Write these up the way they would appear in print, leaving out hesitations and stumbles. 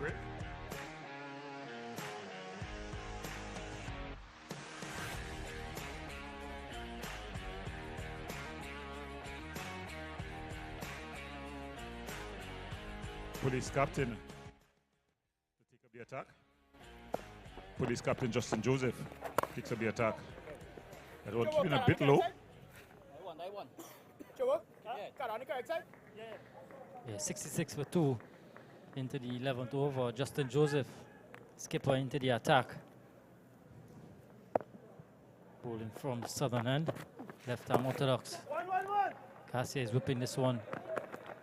break. Police captain to take up the attack. Police captain Justin Joseph picks up the attack. That one keeping a bit low. Yeah, 66 for 2 into the 11th over. Justin Joseph, skipper into the attack. Bowling from the southern end. Left arm orthodox. Garcia is whipping this one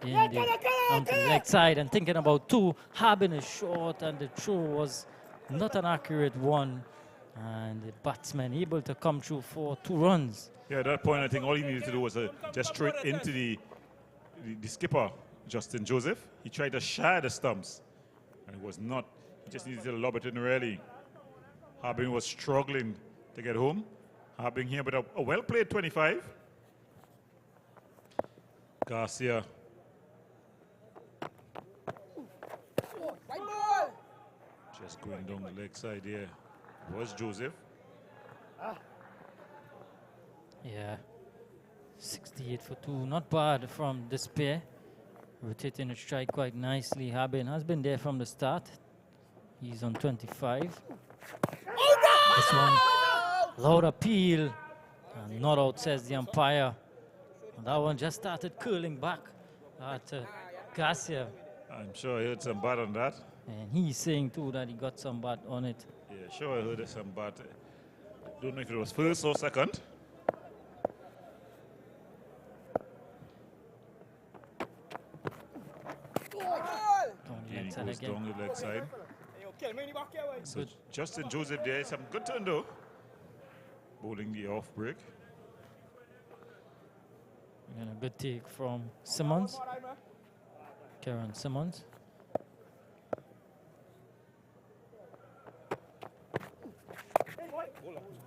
onto the leg side and thinking about 2. Harbin is short and the throw was not an accurate one. And the batsman able to come through for 2 runs. Yeah, at that point, I think all he needed to do was just straight into the skipper, Justin Joseph. He tried to shy the stumps, and it was not. He just needed to lob it in really. Harbin was struggling to get home. Harbin here, but a well-played 25. Garcia. Just going down the leg side here was Joseph. Yeah, 68 for 2, not bad from this pair. Rotating the strike quite nicely. Harbin has been there from the start. He's on 25. This one, loud appeal, and not out, says the umpire. And that one just started curling back at Garcia. I'm sure I heard some bat on that. And he's saying too that he got some bat on it. Yeah, sure I heard some bat. Don't know if it was first or second. Again, he goes down the leg side. So Justin Joseph there, some good turn though. Bowling the off break. And a good take from Simmons. Karen Simmons.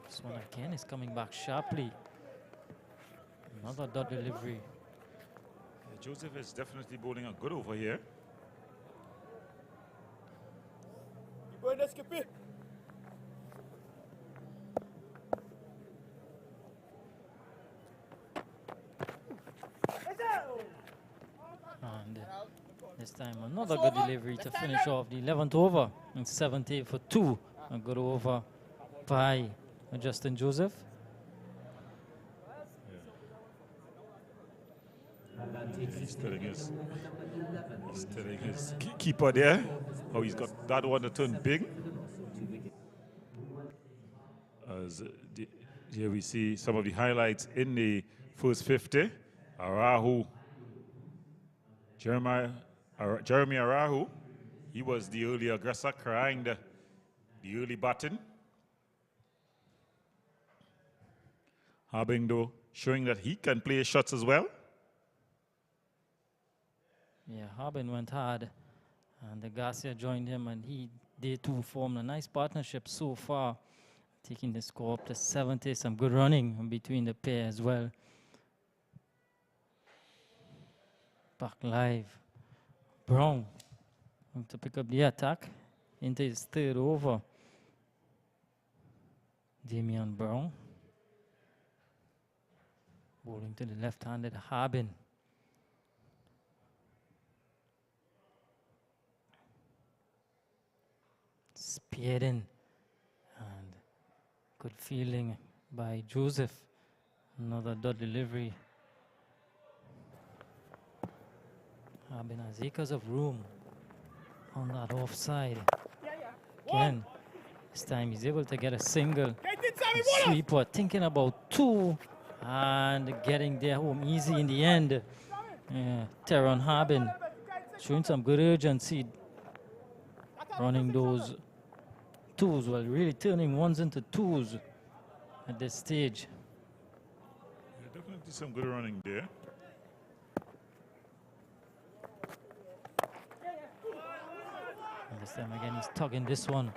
This one again is coming back sharply. Another dot delivery. Yeah, Joseph is definitely bowling a good over here. And this time another good delivery to finish off the 11th over. And 70 for 2. A good over by Justin Joseph. Yeah. He's telling his keeper there how he's got that one to turn big. As here we see some of the highlights in the first 50. Jeremy Arahu, he was the early aggressor, crying the early batting. Harbin, though, showing that he can play shots as well. Yeah, Harbin went hard, and the Garcia joined him, and they too formed a nice partnership so far, taking the score up to 70. Some good running between the pair as well. Back live. Brown to pick up the attack into his 3rd over. Damian Brown. Bowling to the left-handed Harbin. Speared in. And good fielding by Joseph. Another dot delivery. Harbin has acres of room on that offside. Again, this time he's able to get a single. Sweeper thinking about 2 and getting there home easy in the end. Teron Harbin showing some good urgency. Running those 2s, well, really turning 1s into 2s at this stage. Yeah, definitely some good running there. And this time again, he's tugging this one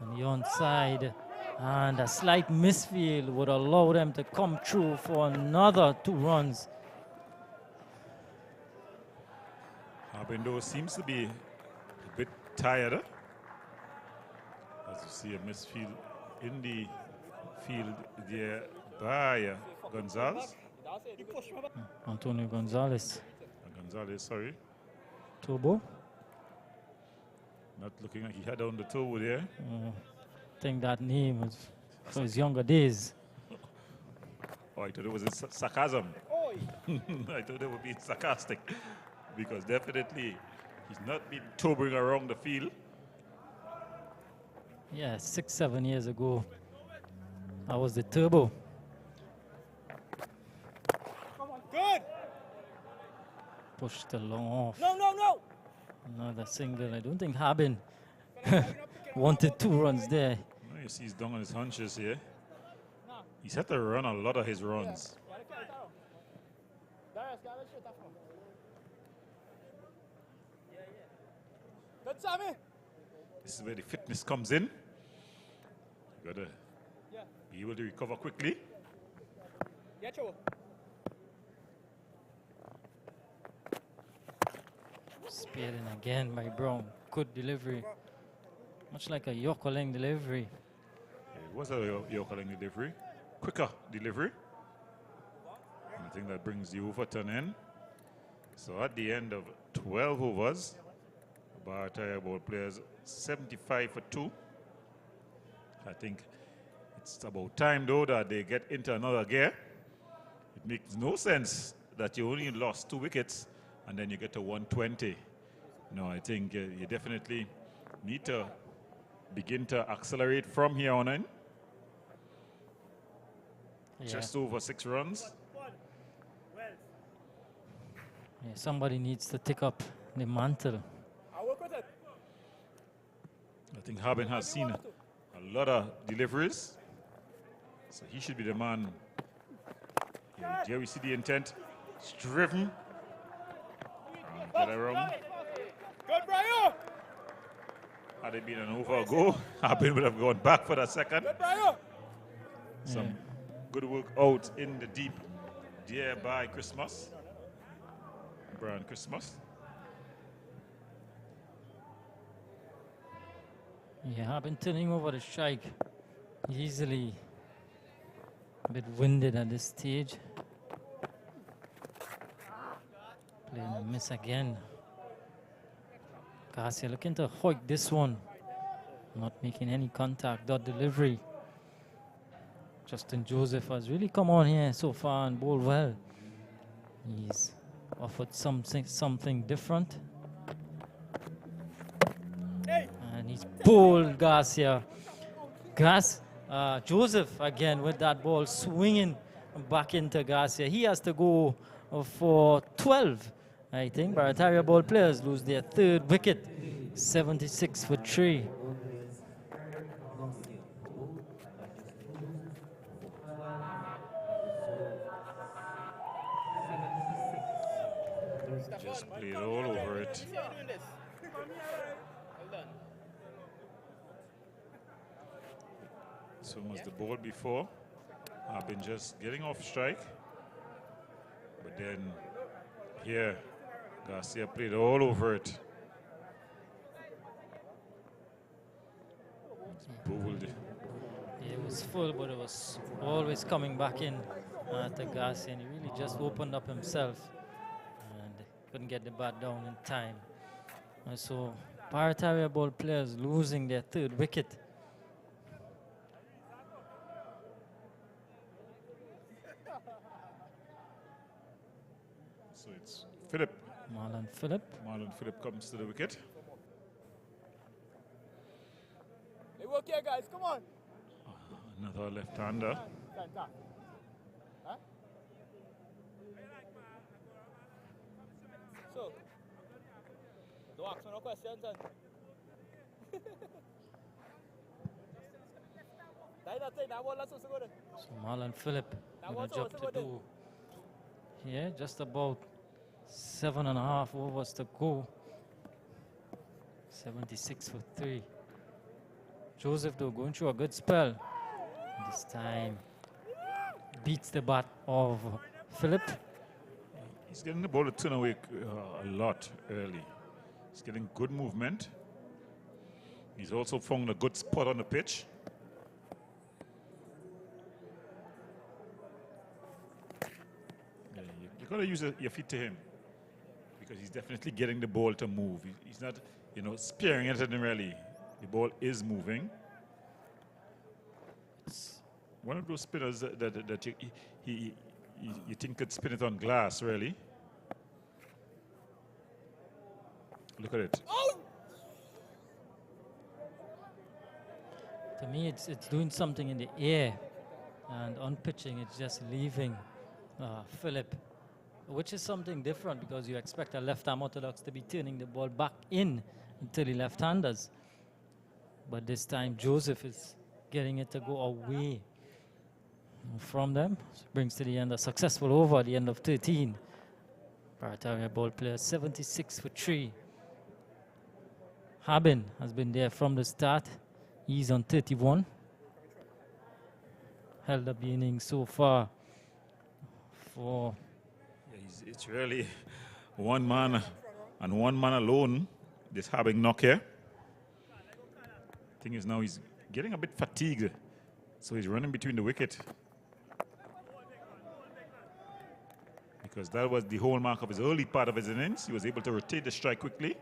on the onside. And a slight misfield would allow them to come through for another 2 runs. Harbin, though, seems to be a bit tired. As you see a misfield in the field there by Gonzalez. Antonio Gonzalez. Gonzalez, sorry. Turbo. Not looking like he had on the toe there. I think that name was for his younger days. Oh, I thought it was in sarcasm. I thought it would be sarcastic. Because definitely he's not been turbing around the field. Yeah, 6-7 years ago, I was the Turbo. Good. Pushed the long off. No. Another single. I don't think Harbin wanted 2 runs there. Well, you see he's down on his hunches here. He's had to run a lot of his runs. Good, Sammy. This is where the fitness comes in. You gotta be able to recover quickly. Yeah, Joe. Speared in again by Brown. Good delivery. Much like a Yokoling delivery. It was a Yokoling delivery. Quicker delivery. And I think that brings the overturn in. So at the end of 12 overs, Barataria ball players 75 for 2. I think it's about time though that they get into another gear. It makes no sense that you only lost 2 wickets and then you get to 120. No, I think you definitely need to begin to accelerate from here on in. Yeah. Just over 6 runs. Yeah, somebody needs to take up the mantle. I'll work with it. I think Harbin has seen a lot of deliveries. So he should be the man. Yeah, here we see the intent. It's driven. Get around. Good, Brian. Had it been an over goal, Harbin would have gone back for that second. Good, Brian. Some good work out in the deep there by Christmas. Brian Christmas. Yeah, I've been turning over the strike easily. A bit winded at this stage. Playing a miss again. Garcia looking to hoik this one. Not making any contact, dot delivery. Justin Joseph has really come on here so far and bowled well. He's offered something different. And he's bowled Garcia. Joseph again with that ball swinging back into Garcia. He has to go for 12. I think Barataria ball players lose their 3rd wicket. 76 for 3. Just played all over it. So was the ball before. I've been just getting off strike. But then here, Garcia played all over it. It's bowled. It was full, but it was always coming back in to Garcia, and he really just opened up himself and couldn't get the bat down in time. And so Barataria ball players losing their 3rd wicket. So it's Philip. Marlon Phillip. Marlon Phillip comes to the wicket. Hey, work here, guys. Come on. Another left-hander. Huh? So, don't ask me no questions, then. So Marlon Phillip with a job to do. Yeah, just about 7.5 overs to go. 76 for 3. Joseph though going through a good spell. This time beats the bat of Phillip. He's getting the ball to turn away a lot early. He's getting good movement. He's also found a good spot on the pitch. Yeah, you got to use your feet to him because he's definitely getting the ball to move. He's not, sparing it really. The ball is moving. It's one of those spinners that you think could spin it on glass, really. Look at it. To me, it's doing something in the air, and on pitching, it's just leaving Philip, which is something different because you expect a left-arm orthodox to be turning the ball back in until the left-handers. But this time, Joseph is getting it to go away from them. So brings to the end a successful over at the end of 13. Barataria ball player 76 for 3. Habin has been there from the start. He's on 31. Held up the innings so far for... Yeah, it's really one man and one man alone, this Habin knock here. Thing is now he's getting a bit fatigued, so he's running between the wicket. Because that was the hallmark of his early part of his innings. He was able to rotate the strike quickly.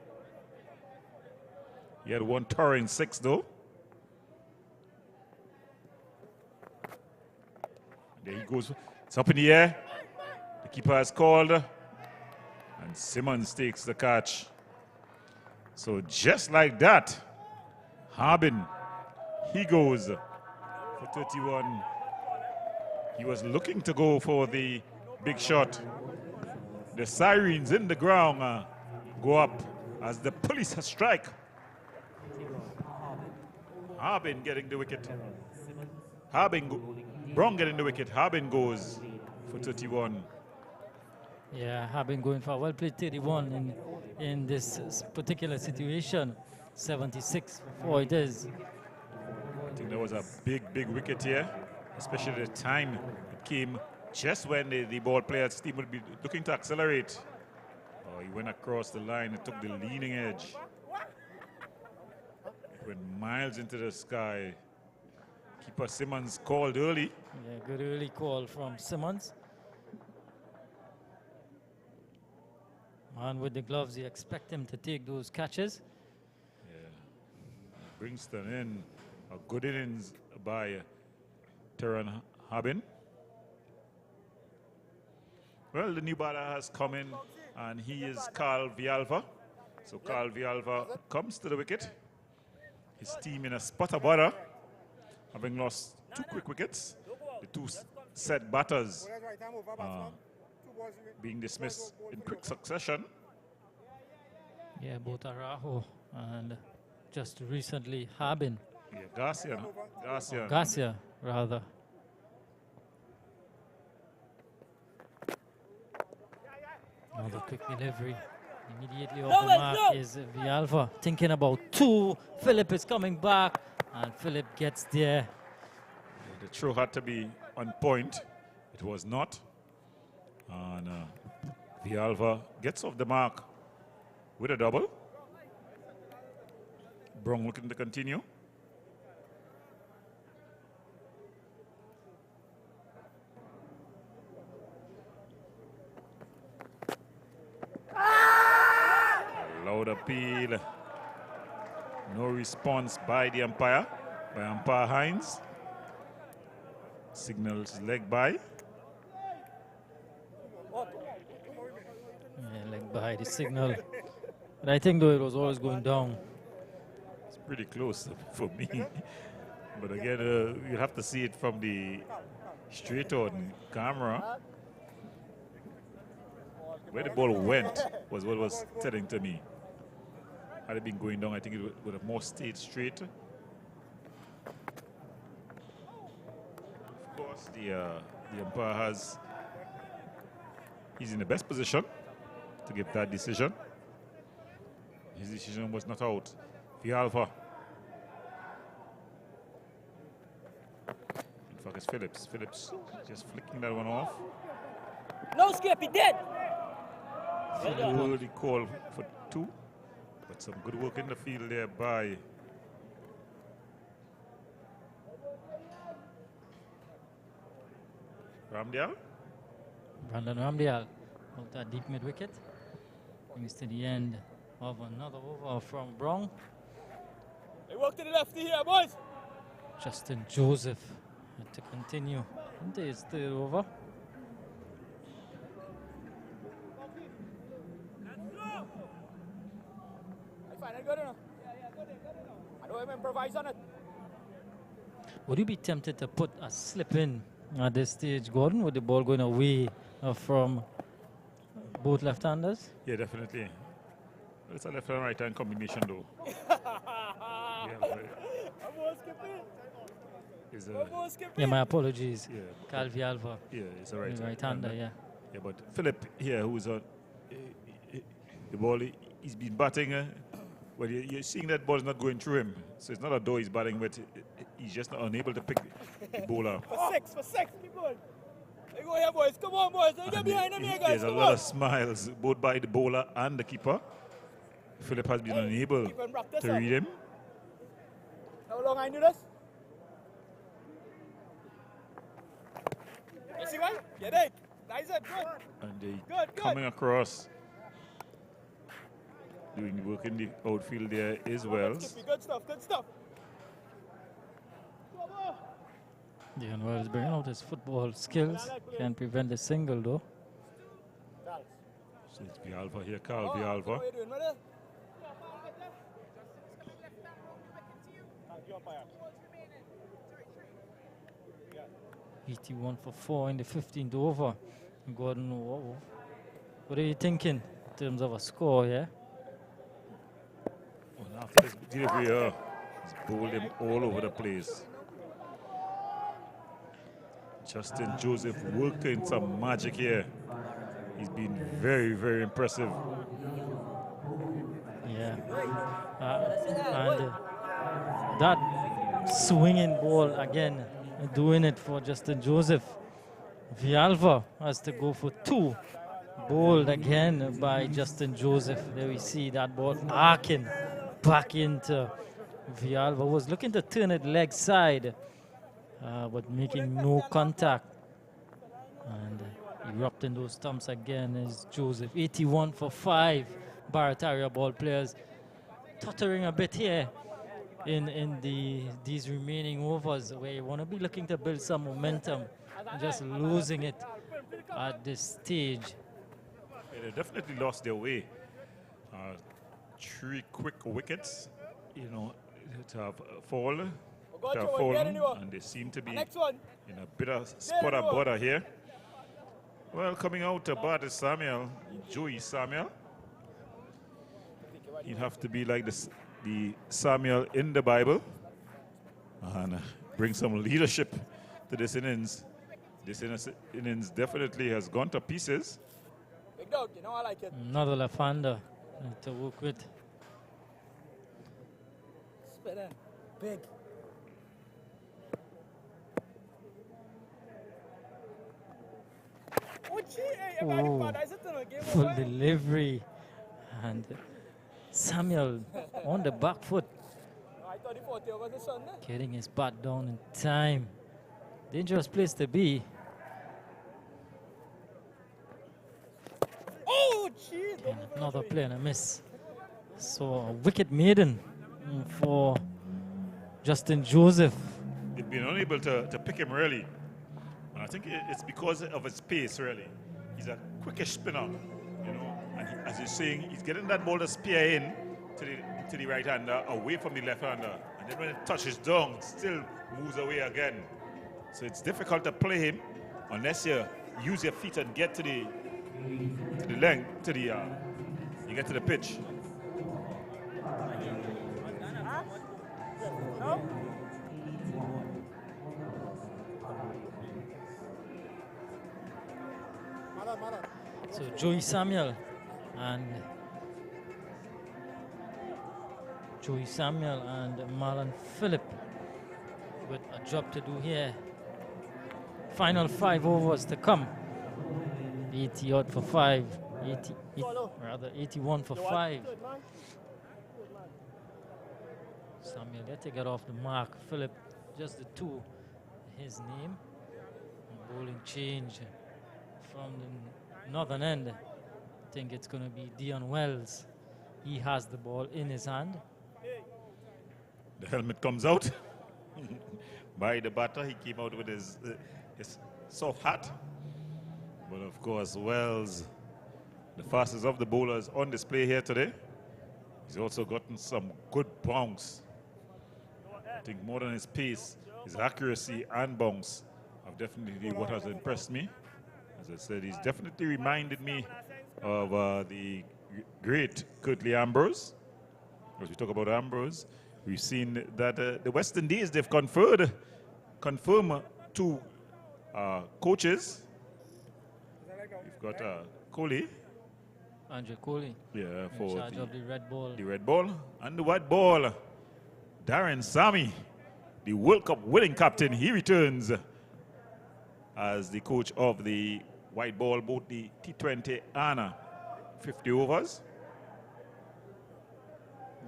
He had one towering 6 though. There he goes. It's up in the air. The keeper has called. And Simmons takes the catch. So just like that, Harbin, he goes for 31. He was looking to go for the big shot. The sirens in the ground go up as the police strike. Harbin getting the wicket. Brown getting the wicket. Harbin goes for 31. Yeah, Harbin going for a well-played 31 in this particular situation. 76 for 4 it is. I think there was a big wicket here, especially the time it came just when the ball player's team would be looking to accelerate. Oh, he went across the line and took the leaning edge. It went miles into the sky. Keeper Simmons called early. Yeah, good early call from Simmons. Man with the gloves, you expect him to take those catches. Yeah. Bringston in. A good innings by Teran Harbin. Well, the new batter has come in, and he is Carl Villalva. So Carl Villalva comes to the wicket. His team in a spotter batter, having lost 2 quick wickets. The 2 set batters being dismissed in quick succession. Yeah, both Arajo and just recently Harbin. Yeah, Garcia, rather. Another quick delivery. Immediately off the mark is Villalva. Thinking about 2. Philip is coming back, and Philip gets there. The throw had to be on point. It was not. And Villalva gets off the mark with a double. Brown looking to continue. Loud appeal. No response by the umpire, by umpire Hines. Signals leg by. Yeah, leg by the signal. But I think though it was always going down. It's pretty close for me. But again, you have to see it from the straight on camera. Where the ball went was what was telling to me. Had it been going down, I think it would have more stayed straight. Of course, the umpire he's in the best position to give that decision. His decision was not out. Villalva. In fact, it's Phillips. Phillips just flicking that one off. No, Skip, he did. Early call for 2, but some good work in the field there by Ramdial. Brandon Ramdial out that deep mid wicket. Brings to the end of another over from Brown. Hey, walk to the lefty here, boys. Justin Joseph had to continue into his third over. I find it good enough. I don't even improvise on it. Would you be tempted to put a slip in at this stage, Gordon, with the ball going away from both left-handers? Yeah, definitely. It's a left and right hand combination, though. Yeah, my apologies. Yeah. Cal Vialva. Yeah, it's a right-hander, yeah. Yeah, but Philip here, who's on the ball, he's been batting. Well, you're seeing that ball is not going through him. So it's not a door he's batting, but he's just not unable to pick the ball up. For six, keep going. Hey, go here, boys. Come on, boys. Get behind him here, guys. There's a lot of smiles, both by the bowler and the keeper. Philip has been unable to read him. How long I do this? You see one? Get it. Nice and good. And they Good. coming across, doing the work in the outfield there as well. Good stuff. Dion Wells bringing out his football skills. Can't prevent the single, though. So it's Vialva here, Carl Vialva. What are you doing, brother? 81 for 4 in the 15th over. Gordon, what are you thinking in terms of a score, yeah? Well, after this delivery here, he's bowled him all over the place. Justin Joseph working some magic here. He's been very, very impressive. Yeah. And that swinging ball again, doing it for Justin Joseph. Vialva has to go for 2. Bowled again by Justin Joseph. There we see that ball arcing back into Vialva. Was looking to turn it leg side, but making no contact. And erupting those stumps again is Joseph. 81 for 5. Barataria ball players tottering a bit here in these remaining overs, where you want to be looking to build some momentum, just losing it at this stage. Yeah, they definitely lost their way. 3 quick wickets, to have fallen, and they seem to be in a bit of spot of bother here. Well, coming out to bat is Samuel, Joey Samuel. He'd have to be like the Samuel in the Bible and bring some leadership to this innings. This innings definitely has gone to pieces. Big dog, I like it. Another left-hander to work with. Spin in. Big. Oh, full delivery. And Samuel on the back foot, getting his bat down in time. Dangerous place to be. Oh, gee. And another play and a miss. So a wicket maiden for Justin Joseph. They've been unable to pick him really. And I think it's because of his pace really. He's a quickish spinner, and as you're saying, he's getting that ball to spear in to the right hander, away from the left hander. And then when it touches down, it still moves away again. So it's difficult to play him unless you use your feet and get to the length, you get to the pitch. So Joey Samuel and Marlon Phillip with a job to do here. Final 5 overs to come. 80 odd for 5. 81 for 5. Samuel, let to get off the mark. Phillip, just the 2, his name. bowling change from the northern end. I think it's going to be Dion Wells. He has the ball in his hand. The helmet comes out by the batter. He came out with his soft hat. But of course, Wells, the fastest of the bowlers on display here today. He's also gotten some good bounce. I think more than his pace, his accuracy and bounce have definitely what has impressed me. As I said, he's definitely reminded me of the great Curtly Ambrose. As we talk about Ambrose, we've seen that the West Indies, they've confirmed two coaches. We've got Kohli. Andrew Kohli. Yeah, for in charge of the red ball. The red ball and the white ball. Darren Sammy, the World Cup winning captain, he returns as the coach of the white ball, both the T20 and 50 overs.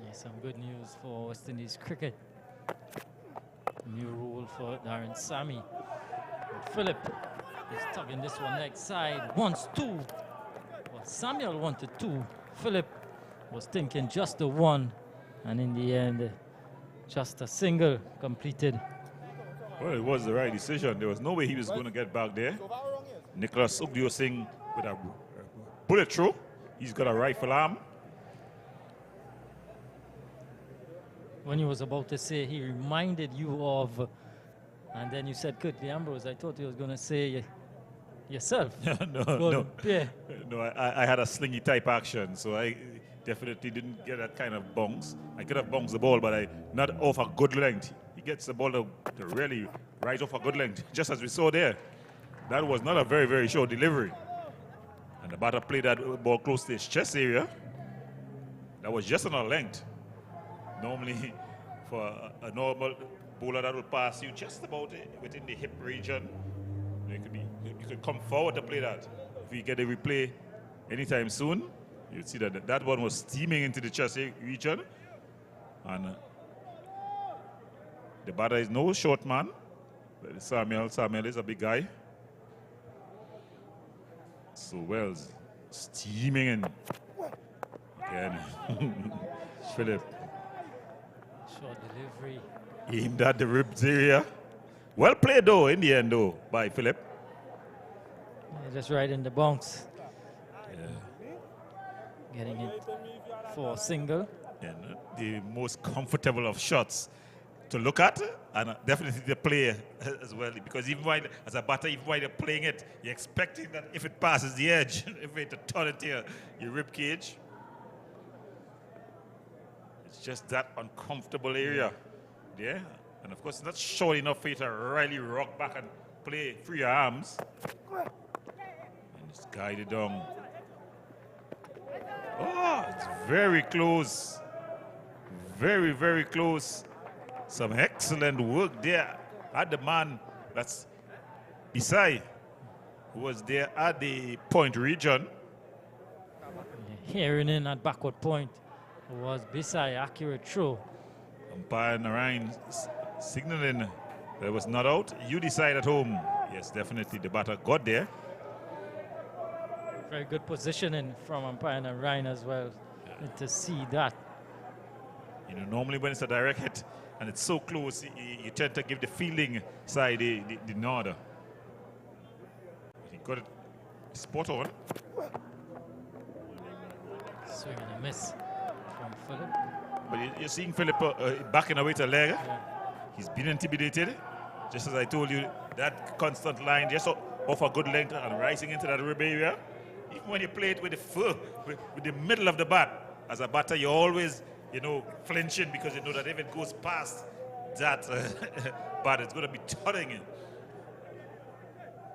Yeah, some good news for West Indies cricket. New rule for Darren Sammy. Philip is tugging this one next side. Wants two. Well, Samuel wanted two. Philip was thinking just the one. And in the end, just a single completed. Well, it was the right decision. There was no way he was going to get back there. Nicholas Ugdio Singh with a bullet throw. He's got a rifle arm. When he was about to say he reminded you of, and then you said Curtly Ambrose, I thought he was going to say yourself. No. Yeah. No, I had a slingy type action, so I definitely didn't get that kind of bounce. I could have bounced the ball, but not off a good length. He gets the ball to really right off a good length, just as we saw there. That was not a very, very short delivery. And the batter played that ball close to his chest area. That was just on a length. Normally, for a normal bowler, that will pass you just about within the hip region. You could come forward to play that. If you get a replay anytime soon, you'll see that that one was steaming into the chest region. And the batter is no short man. Samuel is a big guy. So Wells steaming in. Again. Philip. Short delivery. Aimed at the ribs area. Well played though, in the end though, by Philip. Yeah, just right in the bounce. Yeah. Getting it for a single. And the most comfortable of shots to look at, and definitely the player as well, because even while, as a batter, even while you're playing it, you're expecting that if it passes the edge, if it turn it to your rib cage, it's just that uncomfortable area there. And of course, it's not short enough for you to really rock back and play through your arms. And just guide it down. Oh, it's very close. Very, very close. Some excellent work there at the man that's beside, who was there at the point region. Hearing in at backward point was Bisai, accurate throw. Umpire Narayan signaling that it was not out. You decide at home. Yes, definitely the batter got there. Very good positioning from umpire Narayan as well. And to see that. You know, normally when it's a direct hit and it's so close, you tend to give the fielding side the nod. He got it spot on. Swing and a miss from Philip. But you're seeing Philip backing away to leg. Yeah. He's been intimidated. Just as I told you, that constant line just off a good length and rising into that rib area. Even when you play it with the foot, with the middle of the bat, as a batter, you're always, you know, flinching because you know that if it goes past that bat, it's going to be turning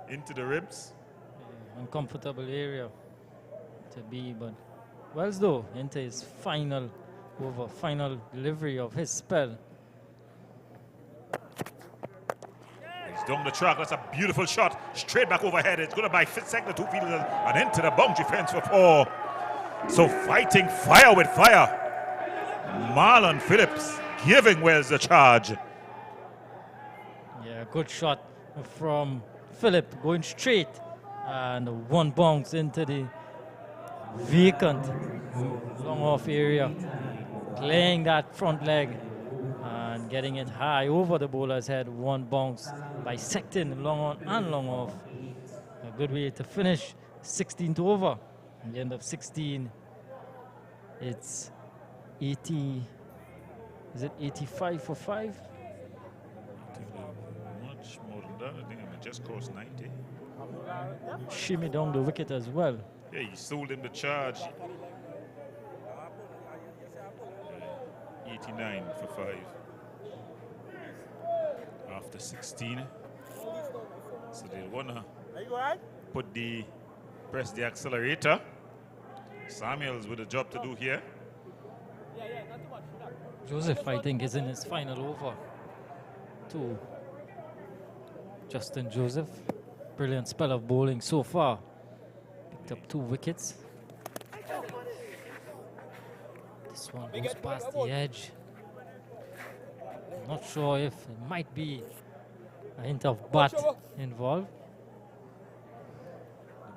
into the ribs. Yeah, uncomfortable area to be, but Wells though into his final delivery of his spell. He's down the track. That's a beautiful shot. Straight back overhead. It's going to bisect the two fielders and into the boundary fence for 4. So fighting fire with fire. Marlon Phillips giving Wells the charge. Yeah, good shot from Philip going straight, and one bounce into the vacant long off area, playing that front leg and getting it high over the bowler's head. One bounce, bisecting long on and long off. A good way to finish 16th over. At the end of 16, it's 80. Is it 85 for 5? I think they're much more than that. I think it just crossed 90. Shimmy down the wicket as well. Yeah, he sold him the charge. 89 for 5. After 16. So they wanna press the accelerator. Samuels with a job to do here. Joseph, I think, is in his final over. To Justin Joseph. Brilliant spell of bowling so far. Picked up 2 wickets. This one goes past the edge. Not sure if it might be a hint of bat involved.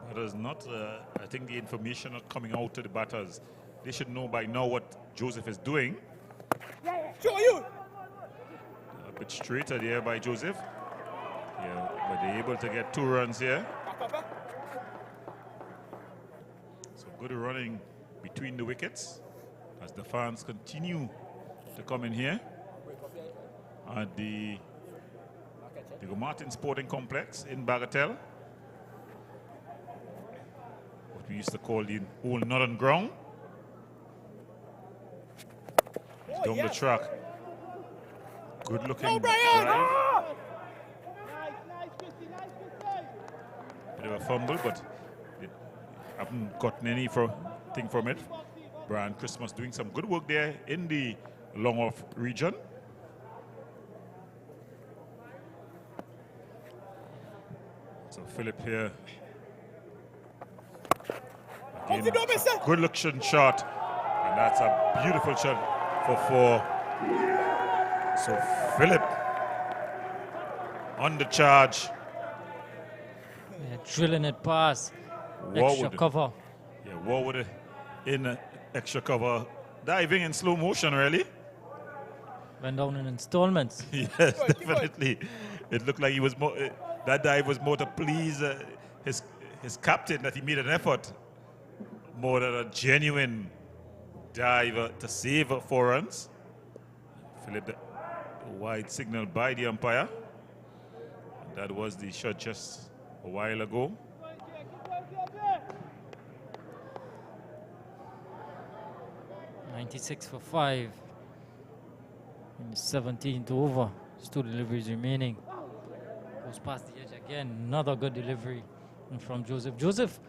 The batters not, I think the information not coming out to the batters. They should know by now what Joseph is doing. A bit straighter there by Joseph. Yeah, but they're able to get 2 runs here. So good running between the wickets as the fans continue to come in here at the Martin Sporting Complex in Bagatelle. What we used to call the old Northern Ground. He's down the track. Good looking drive. Bit of a fumble, but they haven't gotten anything from it. Brian Christmas doing some good work there in the long off region. So Philip here. Again, good looking shot. And that's a beautiful shot for 4. So Philip on the charge. Yeah, drilling it past. Extra cover. Yeah, Warwood in extra cover. Diving in slow motion, really. Went down in installments. Yes, definitely. It looked like he was more. That dive was more to please his captain, that he made an effort, more than a genuine dive to save 4 runs. Philip, the wide signal by the umpire. That was the shot just a while ago. .96 for 5 in the 17th over. There's 2 deliveries remaining. Goes past the edge again. Another good delivery from Joseph. Joseph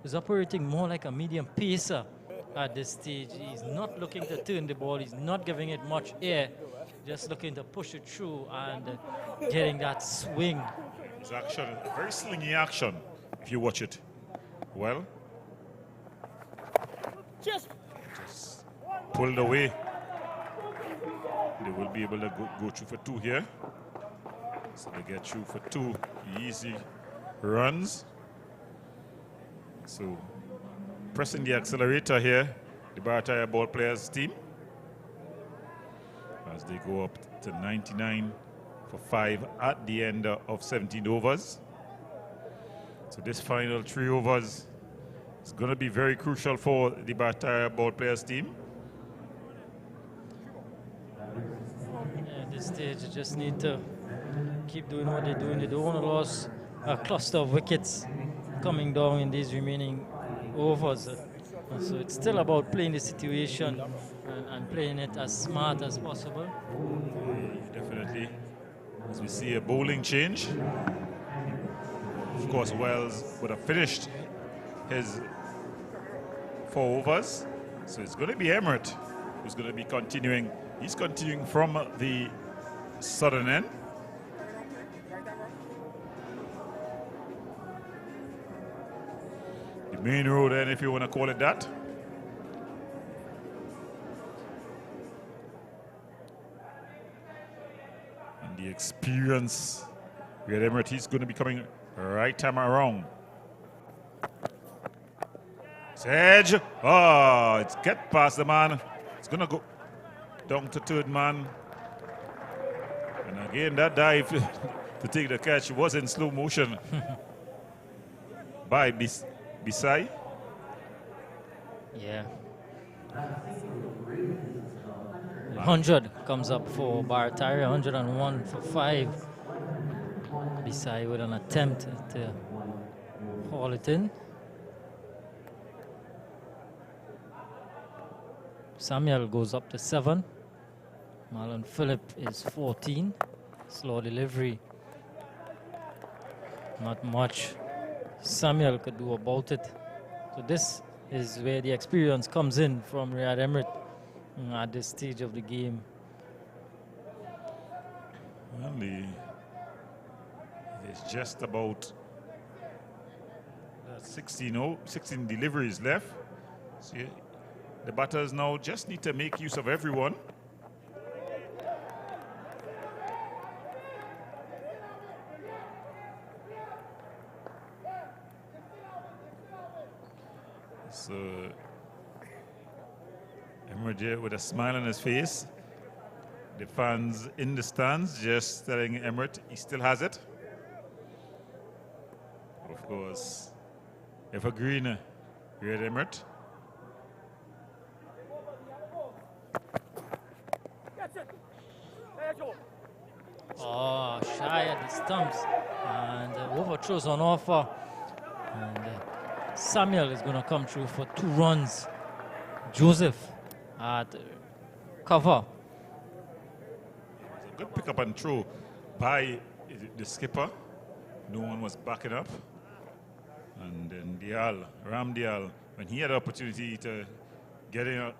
is operating more like a medium pacer at this stage. He's not looking to turn the ball. He's not giving it much air. Just looking to push it through and getting that swing. His action, a very slingy action, if you watch it well. Just pulled away. They will be able to go through for 2 here. So they get through for 2 easy runs. So pressing the accelerator here, the Barataria ball players team, as they go up to 99 for 5 at the end of 17 overs. So this final 3 overs is going to be very crucial for the Barataria ball players team. At this stage, you just need to keep doing what they're doing. They don't want to lose a cluster of wickets coming down in these remaining overs. So it's still about playing the situation and playing it as smart as possible. Definitely. As we see a bowling change. Of course, Wells would have finished his 4 overs. So it's going to be Emmett who's going to be continuing. He's continuing from the southern end. The main road end, if you want to call it that. And the experience Red Emirate, he's going to be coming right time around. Edge. Oh, it's get past the man. It's going to go down to third man. And again, that dive to take the catch was in slow motion by Bisai. Yeah. 100 comes up for Barataria, 101 for 5. Bisai with an attempt to haul it in. Samuel goes up to 7. Marlon Phillip is 14. Slow delivery. Not much Samuel could do about it. So this is where the experience comes in from Riyad Emirate at this stage of the game. Well, it's just about 16 deliveries left. So the batters now just need to make use of everyone. So Emirate with a smile on his face. The fans in the stands just telling Emirate he still has it. Of course, evergreen Red Emirate. Oh, shy at the stumps, and overthrows on offer. And Samuel is going to come through for 2 runs. Joseph at cover. A good pick up and throw by the skipper. No one was backing up. And then Ram Dial, when he had the opportunity to get in a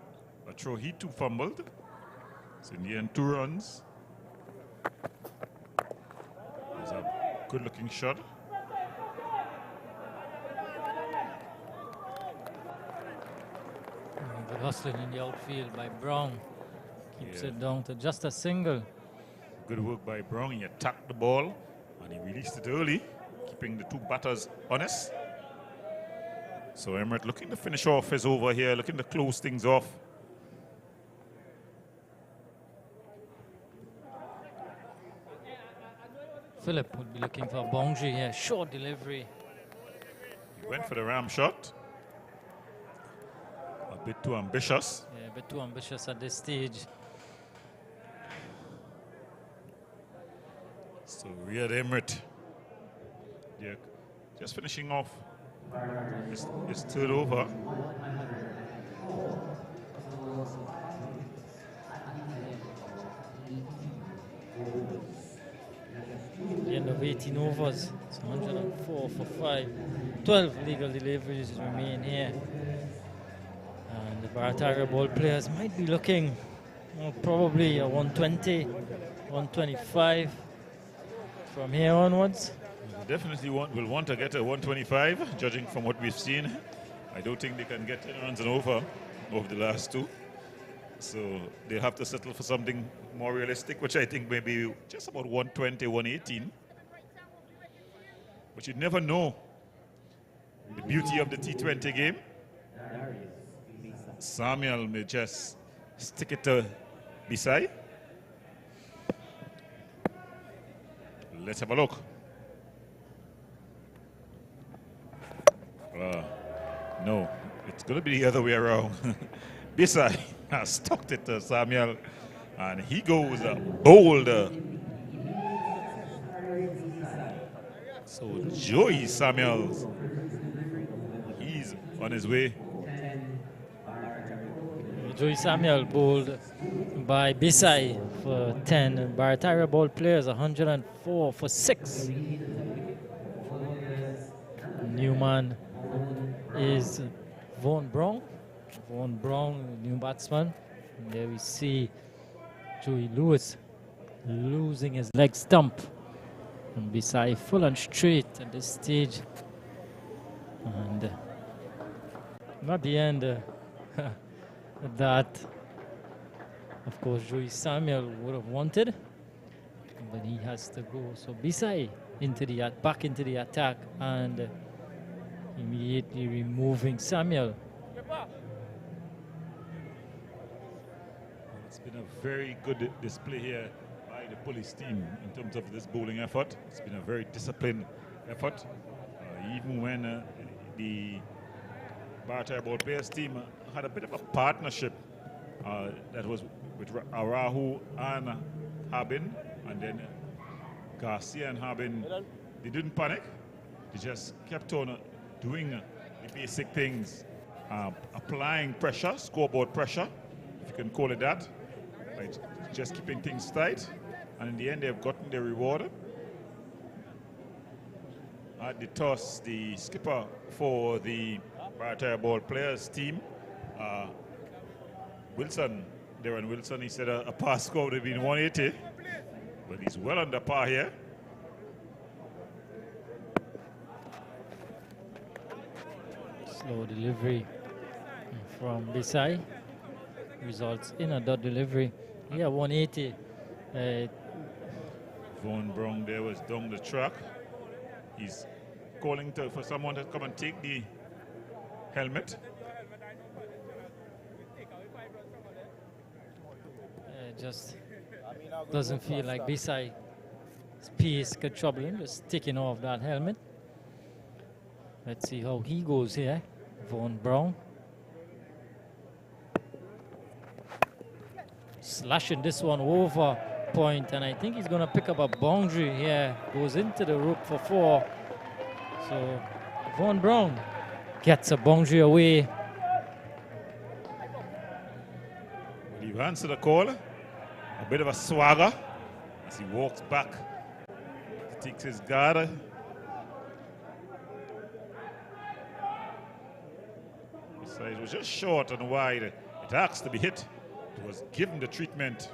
throw, he too fumbled. So in the end, 2 runs. It was a good looking shot. Good hustling in the outfield by Brown. Keeps it down to just a single. Good work by Brown. He attacked the ball and he released it early, keeping the 2 batters honest. So Emirate looking to finish off his over here, looking to close things off. Phillip would be looking for a boundary here. Short delivery. He went for the ram shot. A bit too ambitious. Yeah, a bit too ambitious at this stage. So Riyad Emirate, yeah, just finishing off his third over. The end of 18 overs, it's 104 for 5. 12 legal deliveries remain here. And the Barataria ball players might be looking probably a 120, 125 from here onwards. Definitely will want to get a 125, judging from what we've seen. I don't think they can get 10 runs and over the last 2. So they'll have to settle for something more realistic, which I think may be just about 120, 118. But you never know. The beauty of the T20 game. Samuel may just stick it to Bisai. Let's have a look. No, it's going to be the other way around. Bisai has stuck it to Samuel, and he goes bold. So Joey Samuels, he's on his way. Joey Samuel bowled by Bisai for 10. And Barataria ball players 104 for 6. New man is Vaughan Brown. Vaughan Brown, new batsman. And there we see Joey Lewis losing his leg stump. And Bisai full and straight at this stage. And not the end that, of course, Joey Samuel would have wanted. But he has to go. So Bisai back into the attack and immediately removing Samuel. It's been a very good display here by the police team in terms of this bowling effort. It's been a very disciplined effort. Even when the Barataria ball players team had a bit of a partnership that was with Arahu and Harbin, and then Garcia and Harbin, they didn't panic. They just kept on doing the basic things, applying pressure, scoreboard pressure, if you can call it that, right? Just keeping things tight, and in the end they've gotten their reward. At the toss, the skipper for the Barataria ball players team, Darren Wilson, he said a pass score would have been 180, but he's well under par here. Slow delivery from Bisai results in a dot delivery. Yeah, 180. Von Brong there was down the track. He's calling for someone to come and take the helmet. Just doesn't feel like Bisai's pace could trouble him, just taking off that helmet. Let's see how he goes here. Von Brown. Slashing this one over point, and I think he's going to pick up a boundary here. Goes into the rope for 4. So Von Brown gets a boundary away. He answered the call. A bit of a swagger as he walks back. He takes his guard. So it was just short and wide. It asked to be hit. It was given the treatment.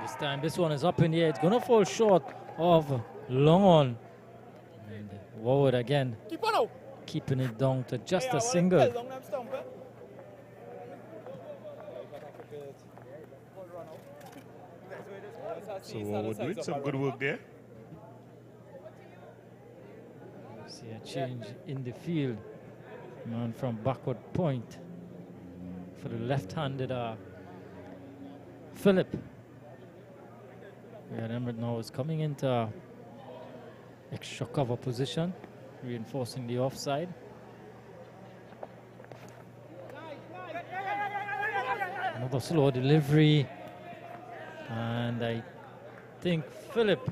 This time, this one is up in the air. It's going to fall short of long on. And Ward again, keeping it down to just a single. So we're doing some good work there. See a change in the field. Man from backward point for the left-handed Philip. Yeah, Emirates now is coming into extra cover position, reinforcing the offside. Another slow delivery, and I think Philip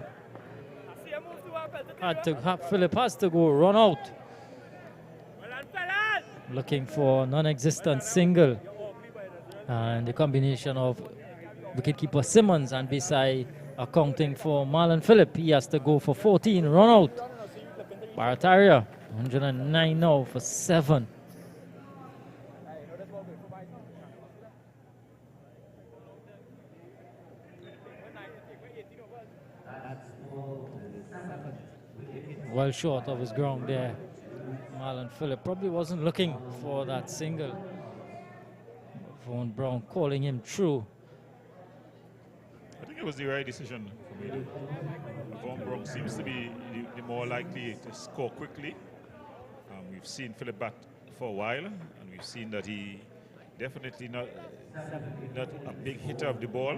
has to go run out, looking for non-existent single, and the combination of wicketkeeper Simmons and Bisai accounting for Marlon Phillip. He has to go for 14, run out. Barataria 109 now for 7. Well short of his ground there. Marlon Phillip probably wasn't looking for that single. Von Brown calling him through. I think it was the right decision for me. Von Brown seems to be the more likely to score quickly. We've seen Phillip bat for a while, and we've seen that he definitely not a big hitter of the ball.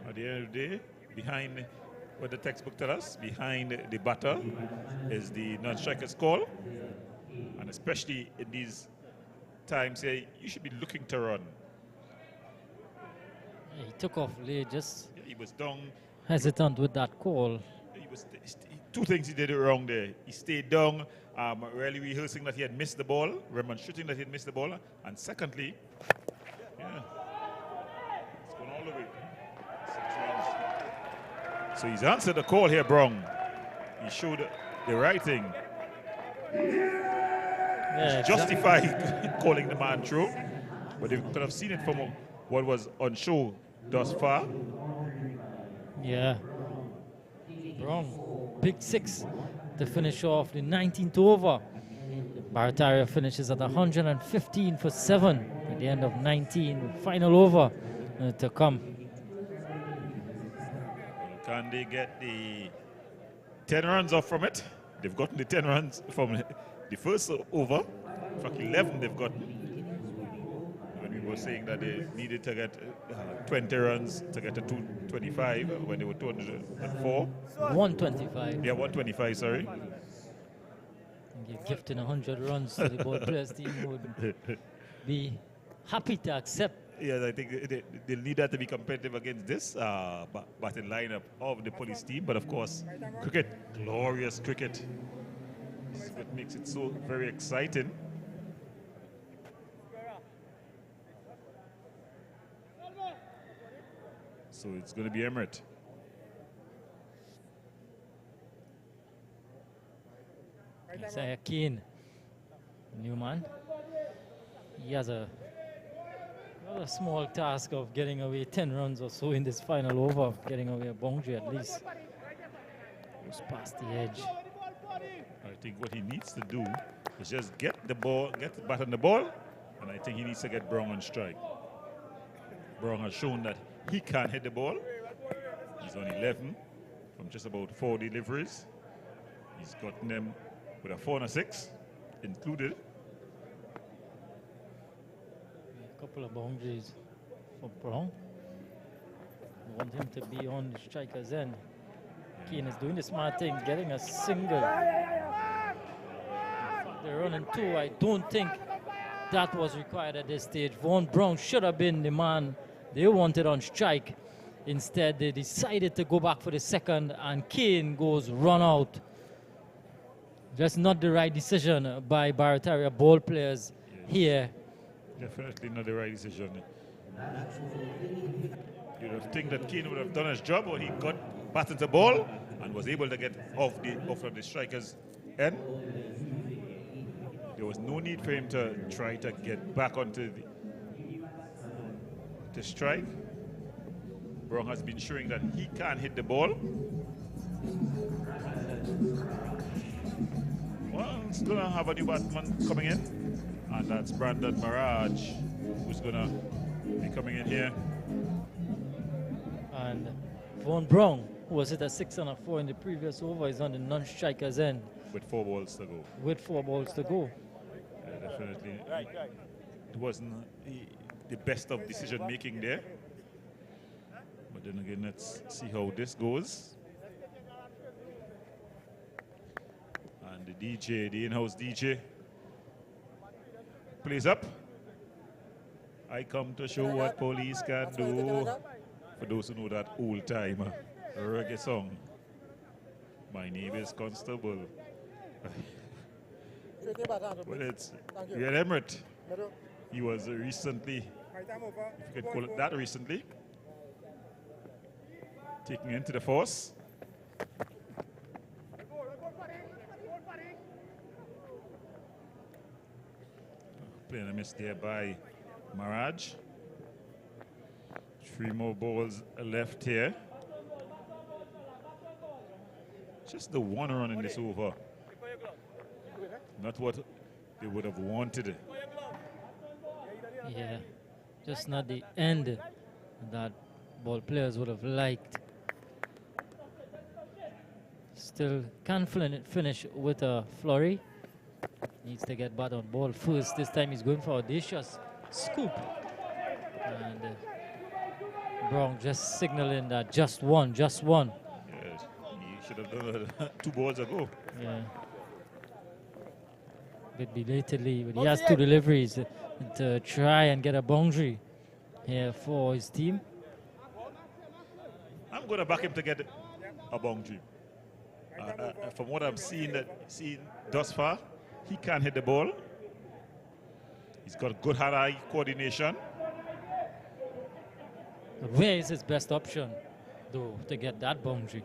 At the end of the day, behind what the textbook tells us, behind the batter is the non-striker's call. And especially in these times here, you should be looking to run. He took off late, just he was down. Hesitant with that call. He was two things he did wrong there. He stayed down, really rehearsing that he had missed the ball, remonstrating that he had missed the ball, and secondly, yeah, it's gone all the way. So he's answered the call here, Brown. He showed the right thing. Yeah, he's justified calling the man through, but they could have seen it from what was on show thus far. Yeah. Brown, big 6 to finish off the 19th over. Barataria finishes at 115 for 7 at the end of 19. Final over to come. Can they get the 10 runs off from it? They've gotten the 10 runs from the first over. In fact, 11 they've gotten. When we were saying that they needed to get 20 runs to get to 225 when they were 204. 125. Yeah, 125, sorry. You're gifting 100 runs to the ball players team would be happy to accept. Yes, I think they'll need that to be competitive against this batting lineup of the police team. But of course, cricket, glorious cricket. This is what makes it so very exciting. So it's going to be M&ETV. Isaiah Keane, new man. He has a small task of getting away 10 runs or so in this final over, getting away a boundary at least. Goes past the edge. I think what he needs to do is just get the bat on the ball, and I think he needs to get Brown on strike. Brown has shown that he can hit the ball. He's on 11 from just about 4 deliveries. He's gotten them with a 4 and a 6 included. A couple of boundaries for Brown. Want him to be on the striker's end. Keane is doing the smart thing, getting a single. They're running 2. I don't think that was required at this stage. Vaughan Brown should have been the man they wanted on strike. Instead, they decided to go back for the second, and Keane goes run out. Just not the right decision by Barataria ball players here. Definitely not the right decision. You would think that Keane would have done his job, or he got batted the ball and was able to get off of the striker's end. There was no need for him to try to get back onto the strike. Brown has been showing that he can hit the ball. Well, it's going to have a new batsman coming in, and that's Brandon Mirage, who's going to be coming in here. And Vaughan Brown, who was hit at 6 and a 4 in the previous over, is on the non-striker's end. With 4 balls to go. With 4 balls to go. Yeah, definitely. It wasn't the best of decision making there. But then again, let's see how this goes. And the DJ, the in-house DJ, plays up. I come to show what police can do. For those who know that old-time reggae song. My name is Constable. Well, it's Real M&ETV. He was recently, if you could call it that recently, taken into the force. Playing a miss there by Mirage. 3 more balls left here. Just the 1 run in this over. Not what they would have wanted. Yeah, just not the end that ball players would have liked. Still can't finish with a flurry. Needs to get bat on ball first. This time he's going for audacious scoop. And Brown just signaling that just one. Yes, he should have done that 2 balls ago. Yeah. Bit belatedly, but he has 2 deliveries to try and get a boundary here for his team. I'm going to back him to get a boundary. From what I'm seeing thus far, he can hit the ball. He's got good hand-eye coordination. Where is his best option, though, to get that boundary?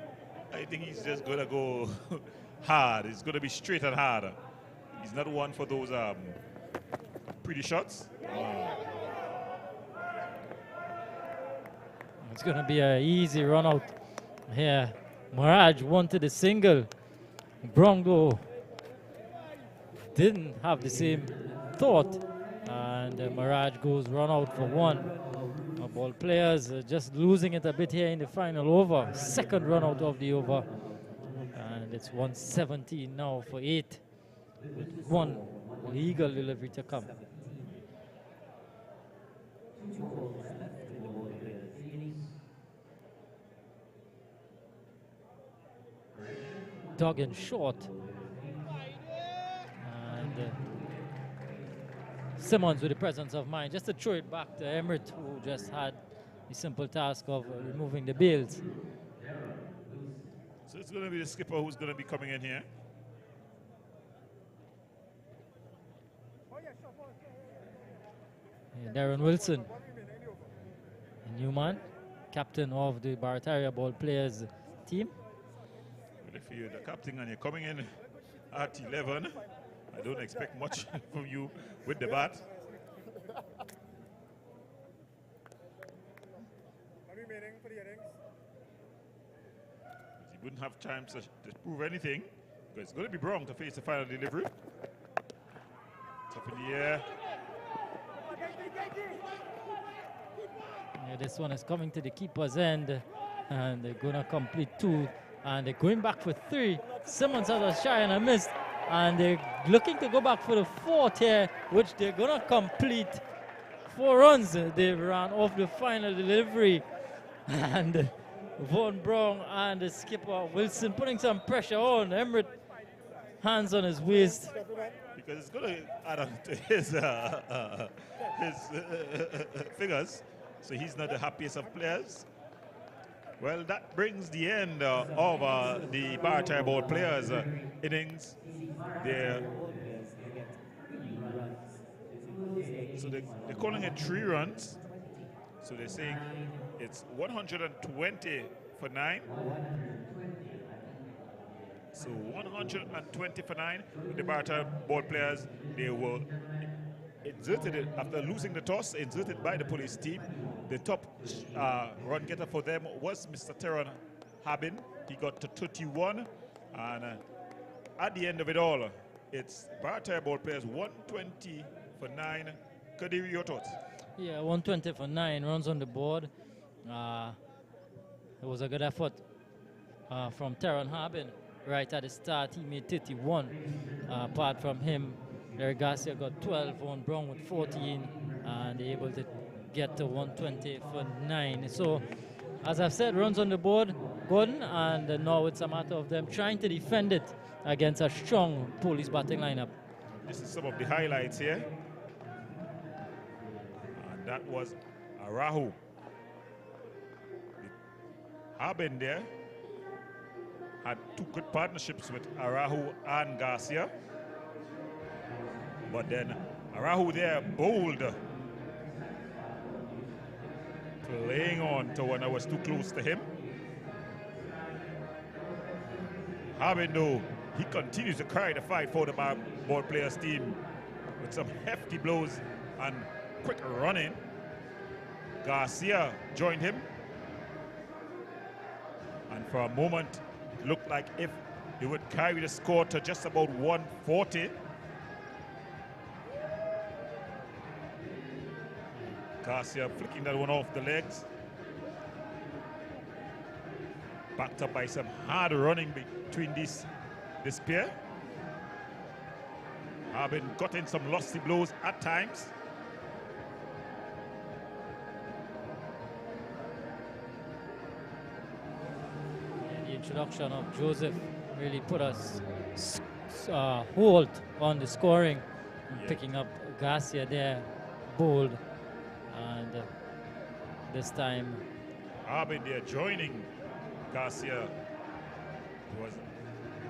I think he's just going to go hard. He's going to be straight and hard. He's not one for those pretty shots. It's going to be an easy run out here. Mirage wanted a single. Bronco didn't have the same thought. And Mirage goes run out for 1. A Ball players just losing it a bit here in the final over. Second run out of the over. And it's 117 now for 8. With one legal delivery to come. Dug in short. And Simmons with the presence of mind just to throw it back to Emirates, who just had the simple task of removing the bails. So it's going to be the skipper who's going to be coming in here. Darren Wilson, a new man, captain of the Barataria Ball players team. Well, if you're the captain and you're coming in at 11, I don't expect much from you with the bat. He wouldn't have time to prove anything, but it's going to be wrong to face the final delivery. Top in the air. Yeah, this one is coming to the keeper's end, and they're going to complete 2, and they're going back for 3. Simmons has a shy and a miss, and they're looking to go back for the 4th here, which they're going to complete. 4 runs they ran off the final delivery, and Vaughan Brown and the skipper Wilson putting some pressure on Emirates, hands on his waist. Because it's going to add on to his figures, so he's not the happiest of players. Well, that brings the end of the Barataria Ball players' innings. So they're calling it 3 runs. So they're saying it's 120 for 9. So 120 for 9. The Barataria Ball players, they were exerted after losing the toss, exerted by the police team. The top run getter for them was Mr. Teron Habin. He got to 31. And at the end of it all, it's Barataria Ball players 120 for 9. Kadiri, your thoughts? Yeah, 120 for 9 runs on the board. It was a good effort from Teron Habin. Right at the start, he made 31. Apart from him, Larry Garcia got 12, Vaughan Brown with 14, and they're able to get to 120 for 9. So, as I've said, runs on the board, Gordon, and now it's a matter of them trying to defend it against a strong police batting lineup. This is some of the highlights here. And that was Arahu. Haben there had 2 good partnerships with Arahu and Garcia. But then Arahu there bowled, playing on to one that was too close to him. Haben, though, he continues to carry the fight for the ball players team with some hefty blows and quick running. Garcia joined him. And for a moment, it looked like if he would carry the score to just about 140. Garcia flicking that one off the legs. Backed up by some hard running between this pair. Haben got in some lusty blows at times. And the introduction of Joseph really put us hold on the scoring. Yeah. Picking up Garcia there, bold. And this time Haben there joining Garcia. Was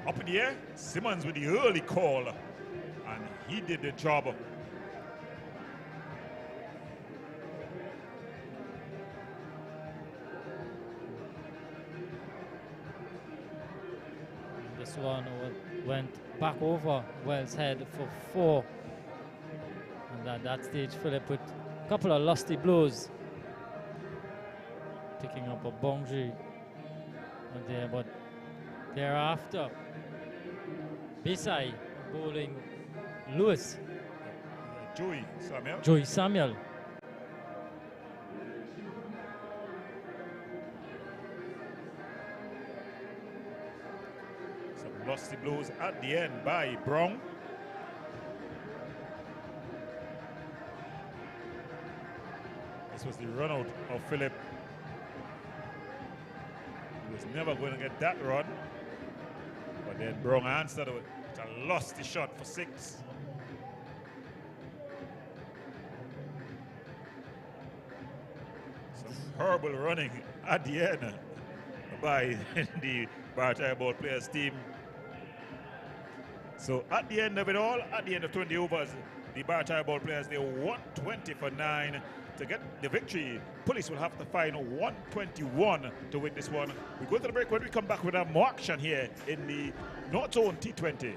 up in the air. Simmons with the early call, and he did the job. This one went back over Wells' head for 4. And at that stage, Philip with a couple of lusty blows, picking up a boundary there, but thereafter, Besai bowling Joey Samuel. Joey Samuel. nasty blows at the end by Brown. This was the run out of Phillip. He was never going to get that run. But then Brown answered with a lusty shot for 6. Some horrible running at the end by the Barataria ball players team. So at the end of it all, at the end of 20 overs, the Barataria ball players, they won 20 for 9. To get the victory, Police will have to find 121 to win this one. We go to the break. When we come back, we'll have more action here in the North Zone T20.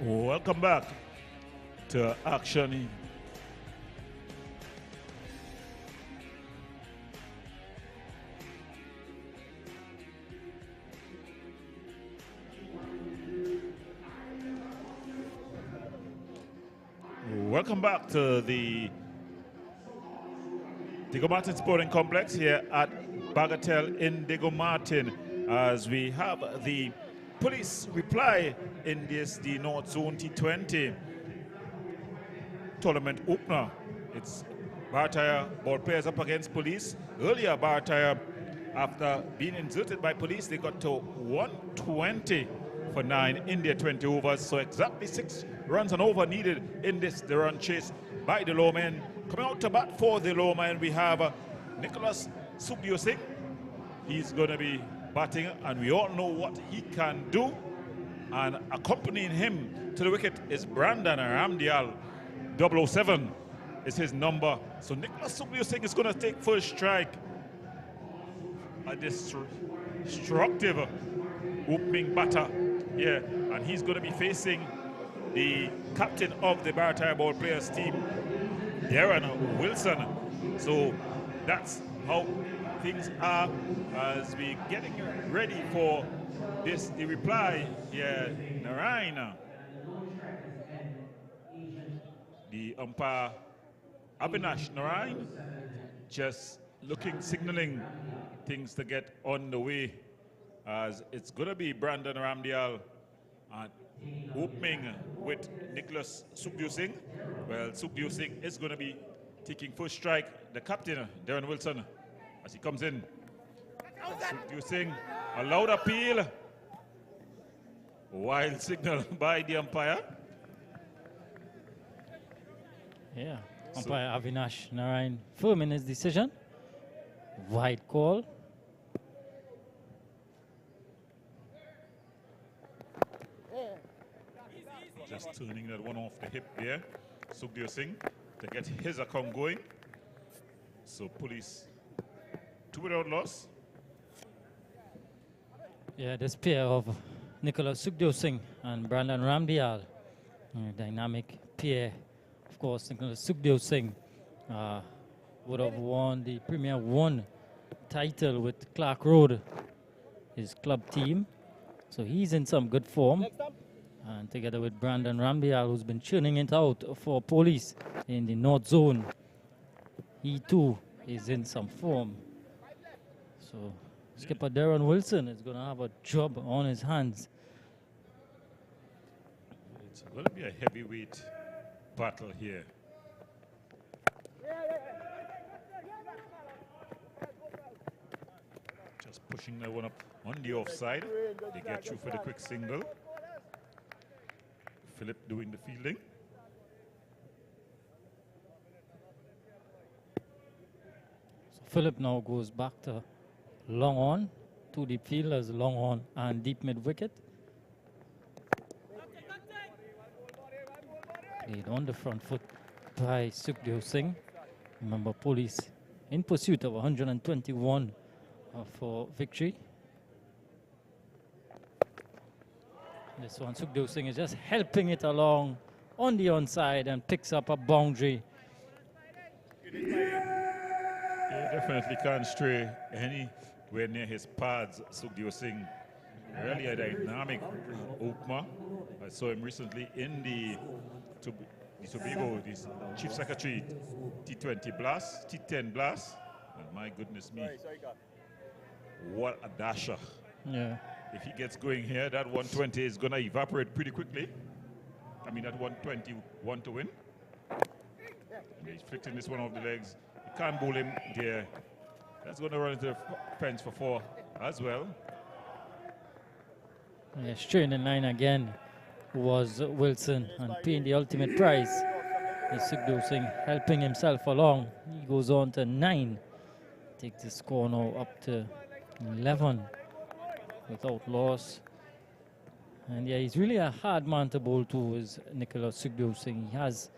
Welcome back to action. Welcome back to the Diego Martin Sporting Complex here at Bagatelle in Diego Martin, as we have the police reply in this, the North Zone T20 tournament opener. It's Barataria ball players up against police. Earlier, Barataria, after being insulted by police, they got to 120 for 9 in their 20 overs. So exactly 6 runs and over needed in this, the run chase by the lawman. Coming out to bat for the lawman, we have Nicholas Sukhdev. He's going to be batting, and we all know what he can do. And accompanying him to the wicket is Brandon Ramdial. 007 is his number. So Nicholas Sukhdev is going to take first strike. A destructive opening batter here, and he's going to be facing the captain of the Barataria ball players team, Darren Wilson. So that's how things are as we getting ready for this, the reply here. Narayan, the umpire Avinash Narayan, just looking, signaling things to get on the way, as it's going to be Brandon Ramdial opening with Nicholas Sukhdev. Well, Sukhdev is going to be taking first strike. The captain, Darren Wilson, as he comes in. Sukhdev, a loud appeal. Wild signal by the umpire. Yeah, umpire Avinash Narayan firm in his decision. Wide call. Just turning that one off the hip there. Sukhdev to get his account going. So police 2 without loss. Yeah, this pair of Nicholas Sukhdev and Brandon Ramdial, dynamic pair. Of course, Nicholas Sukhdev would have won the Premier 1 title with Clark Road, his club team. So he's in some good form. And together with Brandon Ramdial, who's been churning it out for police in the North Zone, he too is in some form. So skipper Darren Wilson is going to have a job on his hands. It's going to be a heavyweight battle here. Just pushing that one up on the offside. They get through for the quick single. Philip doing the fielding. So Philip now goes back to long on, 2 deep fielders, long on and deep mid wicket. Played on the front foot by Sukhdev. Remember, police in pursuit of 121 for victory. This one, Sukhdev is just helping it along on the onside and picks up a boundary. Yeah, definitely can't stray anywhere near his pads, Sukhdev. Really a dynamic opener. I saw him recently in the Tobago, this Chief Secretary T20 Blast, T10 Blast. And my goodness me, what a dasher. Yeah. If he gets going here, that 120 is going to evaporate pretty quickly. I mean, that 121 to win. And he's flicking this one off the legs. You can't bowl him there. That's going to run into the fence for 4 as well. Yeah, straight in line again was Wilson, and paying the ultimate prize is Sukhdev helping himself along. He goes on to 9. Takes the score now up to 11 without loss. And yeah, he's really a hard man to bowl to, is Nicholas Sukhdev. He has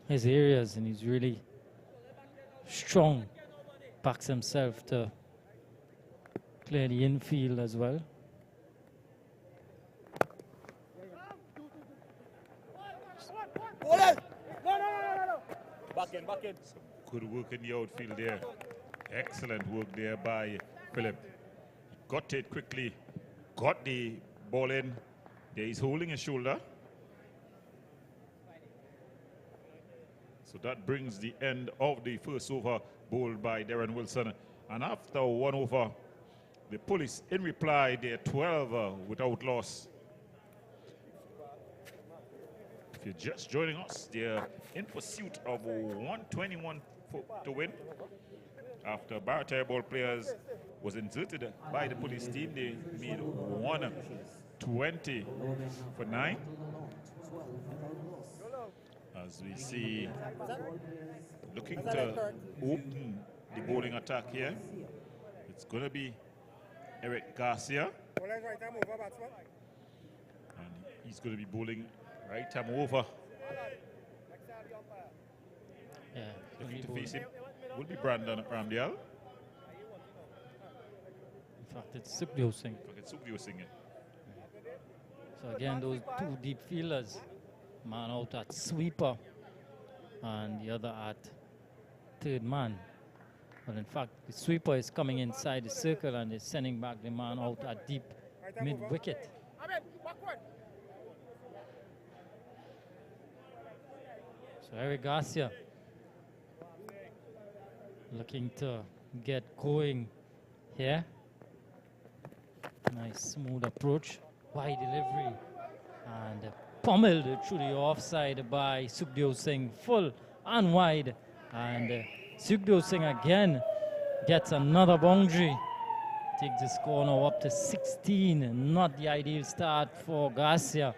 his areas and he's really strong. Backs himself to clear the infield as well. Good work in the outfield there. Excellent work there by Philip. He got it quickly, got the ball in. There he's holding his shoulder. So that brings the end of the first over bowled by Darren Wilson. And after 1 over, the police in reply, they're 12 without loss. If you're just joining us, they're in pursuit of 121 to win. After Barataria ball players was inserted by the police team, they made 120 for 9. As we see, looking to open the bowling attack here, it's going to be Eric Garcia. And he's going to be bowling right time over. Yeah, looking to face him will be Brandon Ramdial. In fact, it's Sukhdev Singh. So again, those two deep fielders, man out at sweeper and the other at third man. Well, in fact, the sweeper is coming inside the circle and is sending back the man out at deep mid-wicket. So Eric Garcia looking to get going here. Nice smooth approach, wide delivery, and pummeled through the offside by Sukhdev Singh, full and wide. And Sukhdev Singh again gets another boundary. Takes the score now up to 16. Not the ideal start for Garcia.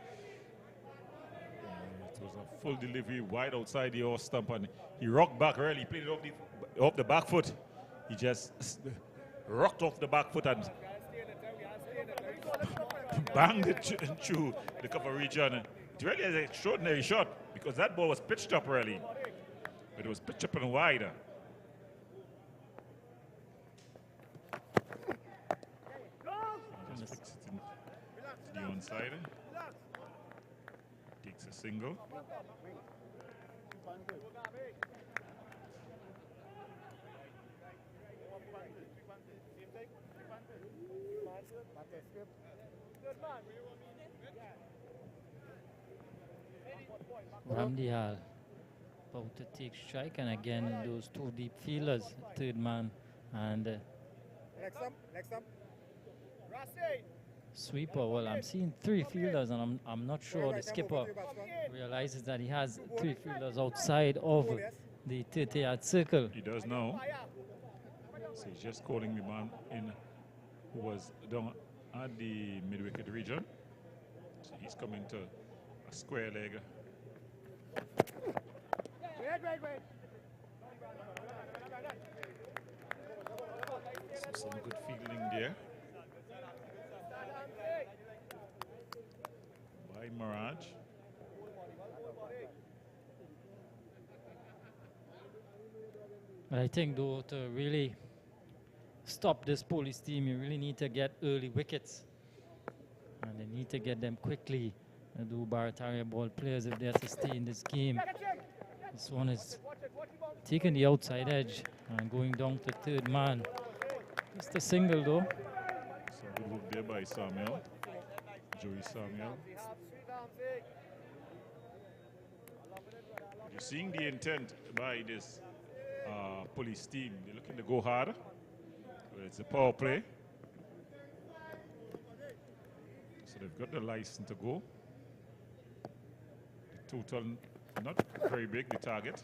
It was a full delivery wide outside the off stump, and he rocked back early. He played it off the back foot. He just rocked off the back foot and banged it through the cover region. It really is an extraordinary shot because that ball was pitched up early. But it was pitched up and wide. Just flicks it in the onside. Takes a single. Ramdial about to take strike, and again those two deep fielders, third man and sweeper. Well, I'm seeing three fielders, and I'm not sure the skipper realizes that he has three fielders outside of the 30-yard circle. He does now. So he's just calling the man in who was down at the mid-wicket region. So he's coming to a square leg. So some good fielding there by Mirage. But I think, though, to really stop this police team, you really need to get early wickets. And they need to get them quickly. Do Barataria ball players if they're to stay in this game. This one is taking the outside edge and going down to third man. Just a single, though. Some good work there by Samuel, Joey Samuel. You're seeing the intent by this police team. They're looking to go hard. It's a power play. So they've got the license to go. The total not very big, the target.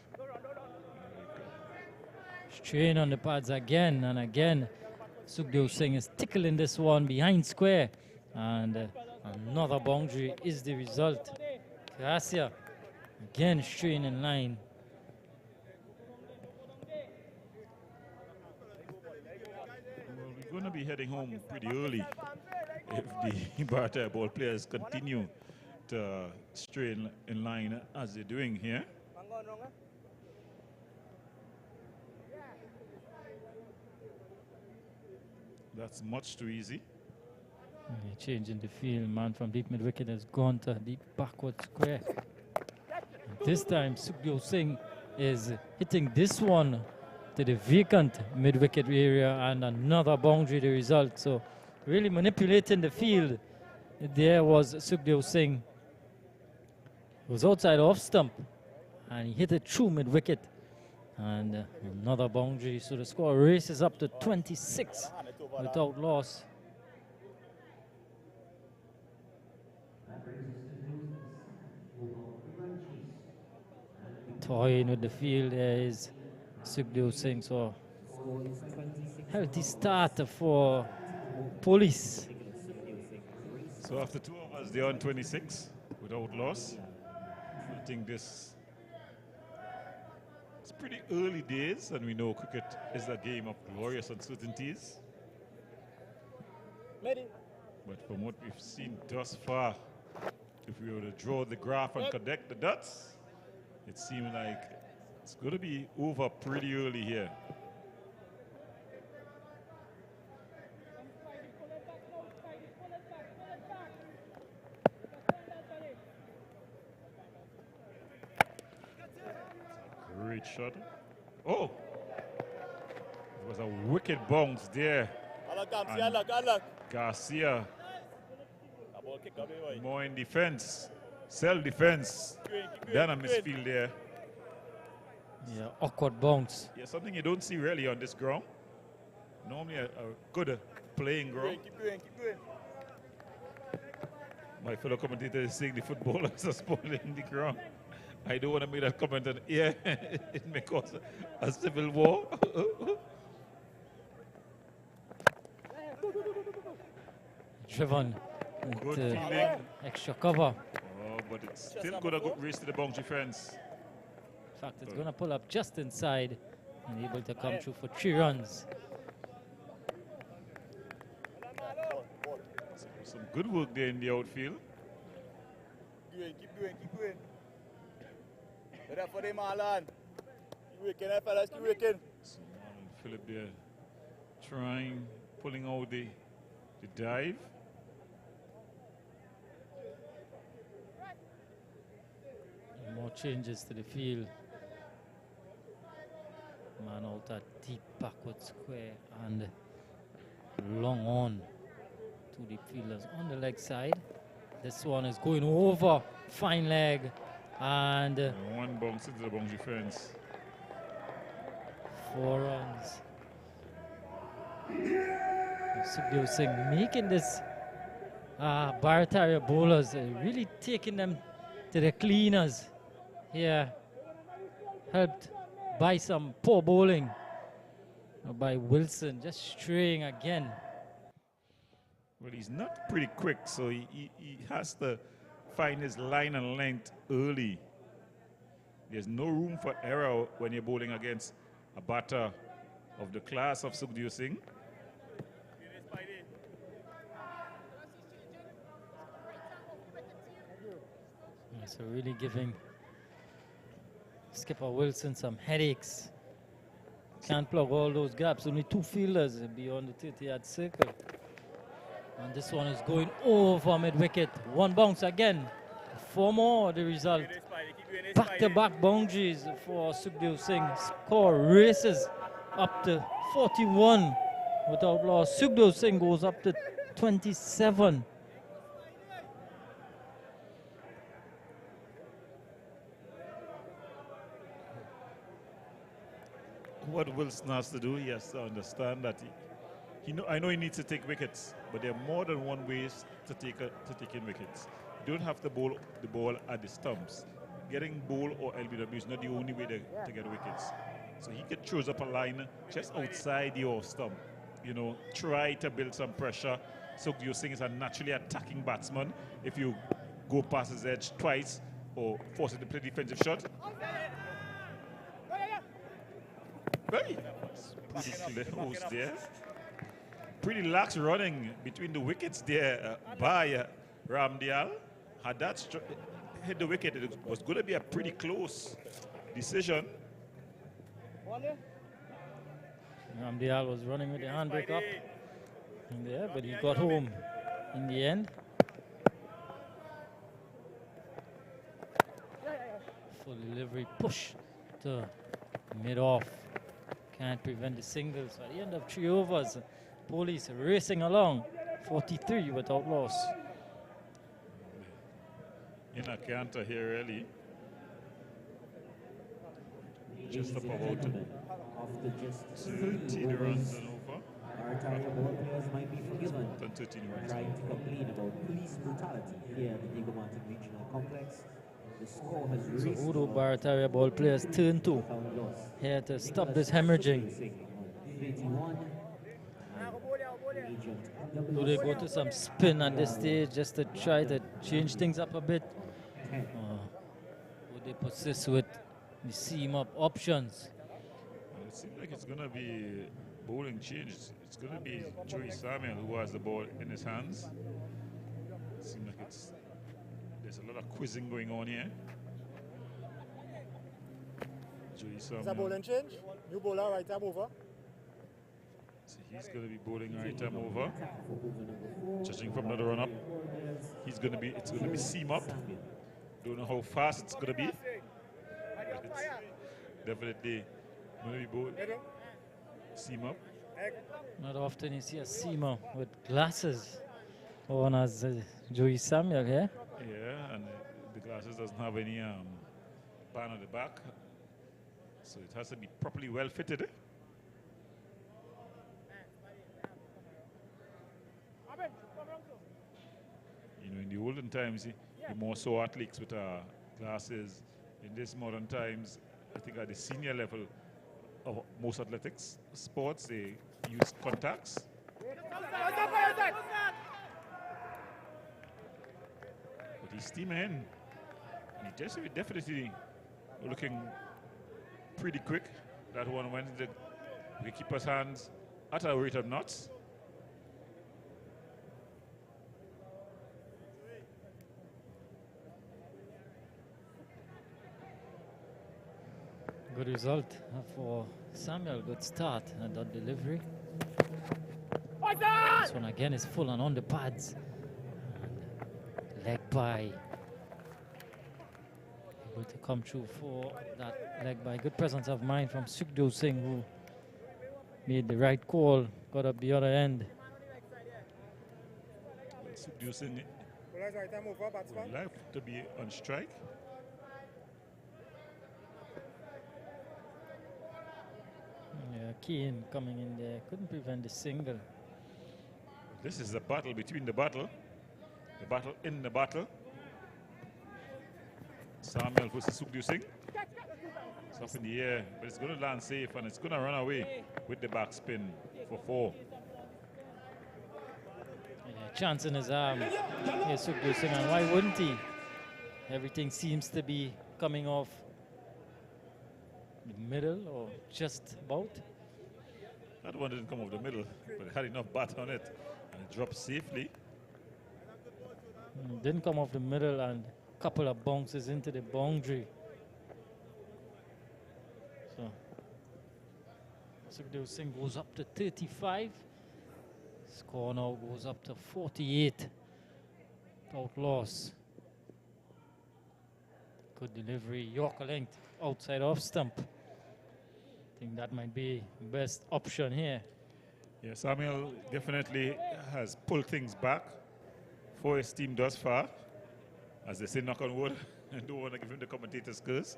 Strain on the pads again and again. Sukhdev Singh is tickling this one behind square. And another boundary is the result. Garcia again strain in line. Well, we're going to be heading home pretty early if the Barataria ball players continue to strain in line as they're doing here. That's much too easy. Changing the field, man from deep mid wicket has gone to deep backward square. And this time Sukhdev Singh is hitting this one to the vacant mid-wicket area, and another boundary the result. So really manipulating the field. There was Sukhdev Singh. He was outside off stump and he hit it through mid-wicket. And another boundary, so the score races up to 26 without loss. Toying with the field there is Sukhdev Singh. So healthy start for Police. So after 2 overs, they're on 26 without loss. I think it's pretty early days, and we know cricket is a game of glorious uncertainties. But from what we've seen thus far, if we were to draw the graph and connect the dots, it seemed like it's going to be over pretty early here. Great shot. Oh! It was a wicked bounce there. Garcia more in defense, self-defense, than a misfield there. Yeah, awkward bounce. Yeah, something you don't see really on this ground. Normally a good playing ground. Keep going. My fellow commentator is saying the footballers are spoiling the ground. I don't want to make that comment on air. It may cause a civil war. Driven Good with feeling. extra cover. Oh, but it's still got a good race to the boundary fence. In fact, it's going to pull up just inside and able to come through for 3 runs. Some good work there in the outfield. Keep going. Get up for them, Marlon. Keep working, fellas, keep working. So Marlon Phillip there trying, pulling out the dive. More changes to the field. Man out at deep backward square and long on to the fielders on the leg side. This one is going over, fine leg, and One bounce into the boundary fence. 4 runs. Sukhdev Singh making this Barataria bowlers really taking them to the cleaners here, helped by some poor bowling by Wilson, just straying again. Well, he's not pretty quick, so he has to find his line and length early. There's no room for error when you're bowling against a batter of the class of Sukhdev Singh. So really giving skipper Wilson some headaches. Can't plug all those gaps, only 2 fielders beyond the 30-yard circle. And this one is going over mid-wicket. 1 bounce again. 4 more the result. Back-to-back boundaries for Sukhdev Singh. Score races up to 41 without loss. Sukhdev Singh goes up to 27. What Wilson has to do, he has to understand that I know he needs to take wickets, but there are more than one ways to take in wickets. You don't have to bowl the ball at the stumps. Getting bowl or LBW is not the only way to get wickets. So he could choose up a line just outside the off stump. Try to build some pressure. Sukhdev Singh is a naturally attacking batsman. If you go past his edge twice or force him to play defensive shot, pretty close there. Pretty lax running between the wickets there by Ramdial. Had that hit the wicket, it was going to be a pretty close decision. Ramdial was running with the handbrake up in there, but he got home in the end. Full delivery push to mid-off. Can't prevent the singles. At the end of 3 overs, Police racing along. 43 without loss. In a canter here early. Just up about 13 runs and over. Barataria ball players might be forgiven Than 13 runs. trying to complain about police brutality here at the Diego Martin Regional Complex. The score has So raced who do Barataria ball players turn to without loss. here to stop this hemorrhaging? 31. Do they go to some spin at this stage just to try to change things up a bit? Or would they persist with the seam-up options? It seems like it's going to be bowling change. It's going to be Joey Samuel who has the ball in his hands. It seems like there's a lot of quizzing going on here. Joey Is a Samuel. bowling change? New bowler, right arm over. So he's going to be bowling right arm over. Judging from the run-up, it's going to be seam up. Don't know how fast it's going to be. But it's definitely going to be bowling seam up. Not often you see a seamer with glasses on as Joey Samuel here. Yeah, and the glasses doesn't have any band on the back. So it has to be properly well fitted. You know, in the olden times, you more saw athletes with glasses. In this modern times, I think at the senior level of most athletics sports, they use contacts. But he's steaming in. And he just definitely looking pretty quick. That one went in the keeper's hands at a rate of knots. Good result for Samuel. Good start and that delivery. This one again is full and on the pads. And leg by. Able to come through for that leg by. Good presence of mind from Sukhdev Singh, who made the right call. Got up the other end. Sukhdev Singh Right arm over, batsman. would like to be on strike. Yeah, Keane coming in there. Couldn't prevent the single. This is a battle between the battle in the battle. Samuel versus Sukhdev Singh. It's up in the air, but it's going to land safe and it's going to run away with the backspin for 4. Yeah, chance in his arm. Yes, Sukhdev Singh, and why wouldn't he? Everything seems to be coming off the middle or just about. That one didn't come off the middle, but it had enough bat on it and it dropped safely. Didn't come off the middle and a couple of bounces into the boundary. So Sukhdev Singh goes up to 35. Score now goes up to 48 without loss. Good delivery, Yorker length, outside off stump. I think that might be the best option here. Yeah, Samuel definitely has pulled things back for his team thus far. As they say, knock on wood, and don't want to give him the commentator's curse.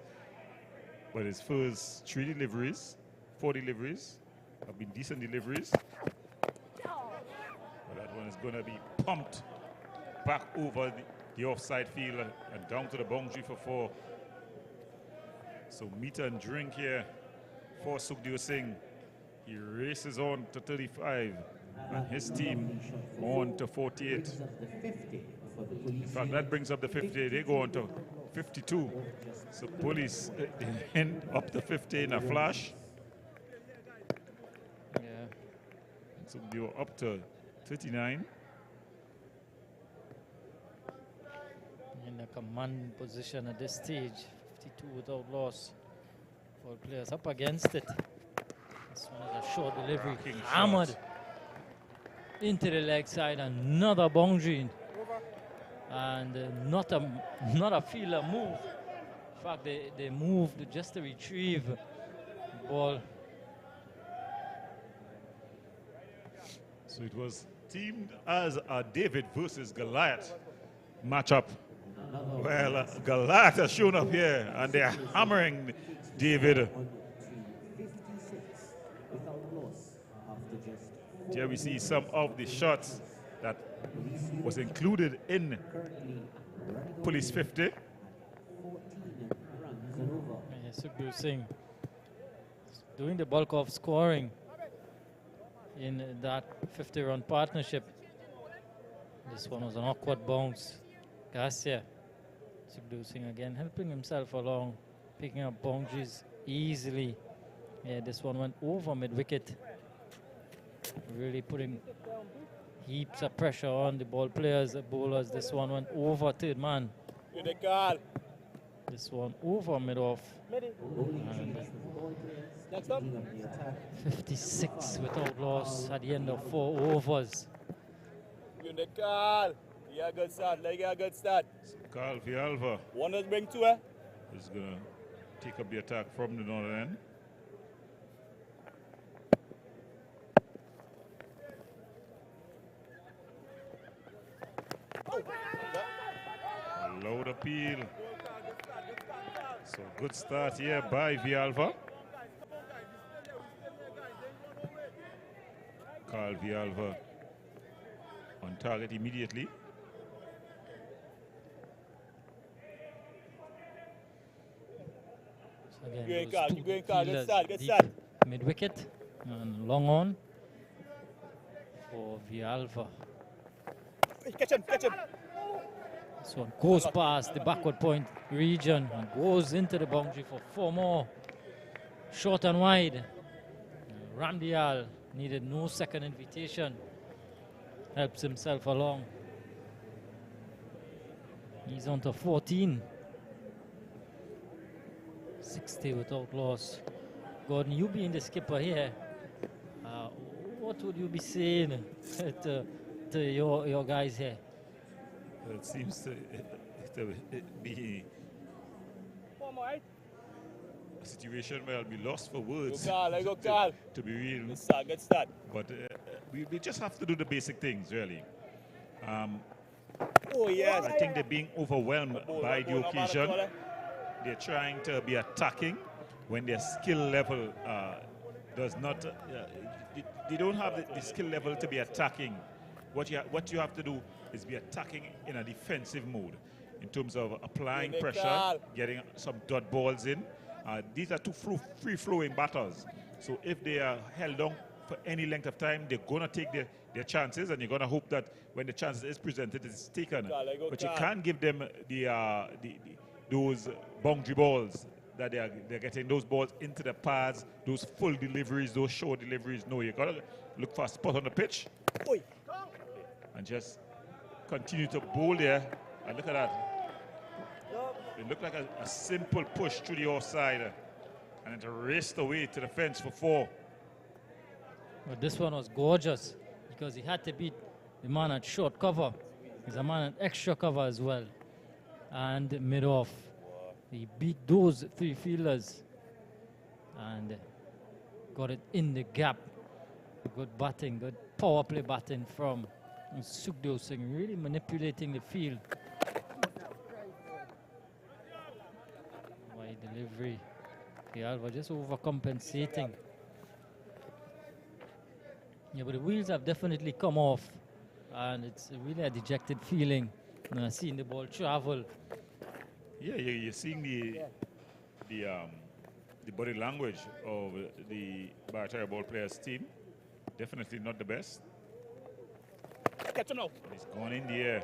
But his first 3 deliveries, 4 deliveries, have been decent deliveries. But that one is going to be pumped back over the offside field and down to the boundary for 4. So meet and drink here for Sukhdev Singh. He races on to 35 and his team on to 48. In fact, that brings up the 50. They go on to 52. So Police end up to 50 in a flash. Yeah. So they were up to 39. In a command position at this stage, 52 without loss. 4 players up against it. This one is a short delivery. King Hammered shot. into the leg side, another boundary. And not a fielder move. In fact, they moved just to retrieve the ball. So it was teamed as a David versus Goliath matchup. Well, Goliath has shown up here and they're hammering David. Here we see some of the shots that was included in Police 50. Sukhbir Singh doing the bulk of scoring in that 50-run partnership. This one was an awkward bounce. Garcia, Sukhbir Singh again helping himself along, picking up boundaries easily. Yeah, this one went over mid-wicket. Really putting heaps of pressure on the ball players, the bowlers. This one went over third man. This one over mid-off. And 56 without loss at the end of 4 overs. Yeah, good start. Like a good start. Carl Vialva One does bring 2, eh? is going to take up the attack from the northern end. Loud appeal. So good start here by Vialva. Carl Vialva on target immediately. So again, Keep going, those Carl. two Keep going, Carl. Good fielders start. Good deep start. mid-wicket and long on for Vialva. Catch him. Catch him. This one goes past the backward point region and goes into the boundary for 4 more. Short and wide. Ramdial needed no second invitation. Helps himself along. He's on to 14. 60 without loss. Gordon, you being the skipper here, what would you be saying to your guys here? It seems to be a situation where I'll be lost for words. Go, Carl. Go, Carl. To be real. Good start. Good start. But we just have to do the basic things, really. Oh, yes. I think they're being overwhelmed by the occasion. They're trying to be attacking when their skill level does not. They don't have the skill level to be attacking. What you have to do is be attacking in a defensive mode in terms of applying pressure, getting some dot balls in. These are two free-flowing batters. So if they are held on for any length of time, they're going to take their chances, and you're going to hope that when the chance is presented, it's taken. But you can't give them those boundary balls that they're getting those balls into the pads, those full deliveries, those short deliveries. No, you got to look for a spot on the pitch and just continue to bowl there. And look at that. It looked like a simple push through the offside and it raced away to the fence for 4. But this one was gorgeous because he had to beat the man at short cover. He's a man at extra cover as well. And mid-off. He beat those 3 fielders and got it in the gap. Good batting, good power play batting from Sukhbir Singh, really manipulating the field. Wide delivery. Vialva just overcompensating. Yeah, but the wheels have definitely come off and it's really a dejected feeling seeing the ball travel. Yeah, you're seeing the body language of the Barataria ball players team. Definitely not the best. Catch him now. He's gone in the air.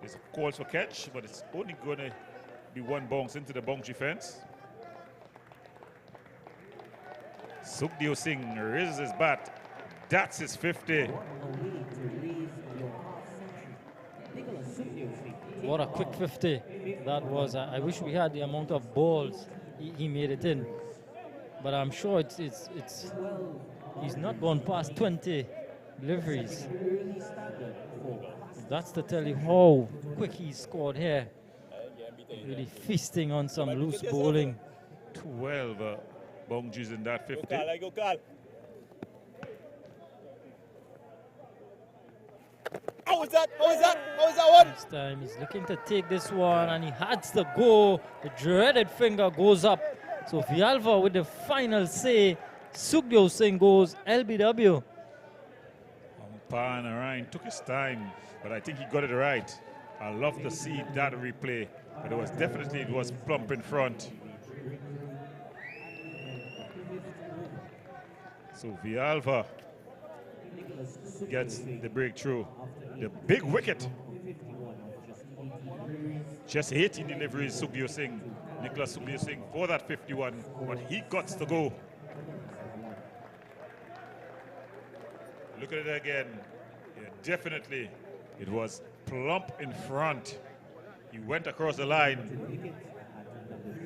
There's calls for catch, but it's only going to be 1 bounce into the boundary fence. Sukhbir Singh raises his bat. That's his 50. What a quick 50 that was. I wish we had the amount of balls he made it in, but I'm sure he's not gone past 20 deliveries. That's to tell you how quick he scored here. really feasting on some loose bowling. 12 boundaries in that 50. Go, Carl. How was that? How was that? How was that one? This time he's looking to take this one and he has to go. The dreaded finger goes up. So Villalva with the final say. Sukhdev Singh goes LBW. Umpire Narayan took his time, but I think he got it right. I love to see that replay, but it was plump in front. So Villalva gets the breakthrough. The big wicket. Just 18 deliveries, Sukhdev Singh, Nicholas Sukhdev Singh for that 51, but he got to go. Look at it again. Yeah, definitely, it was plump in front. He went across the line.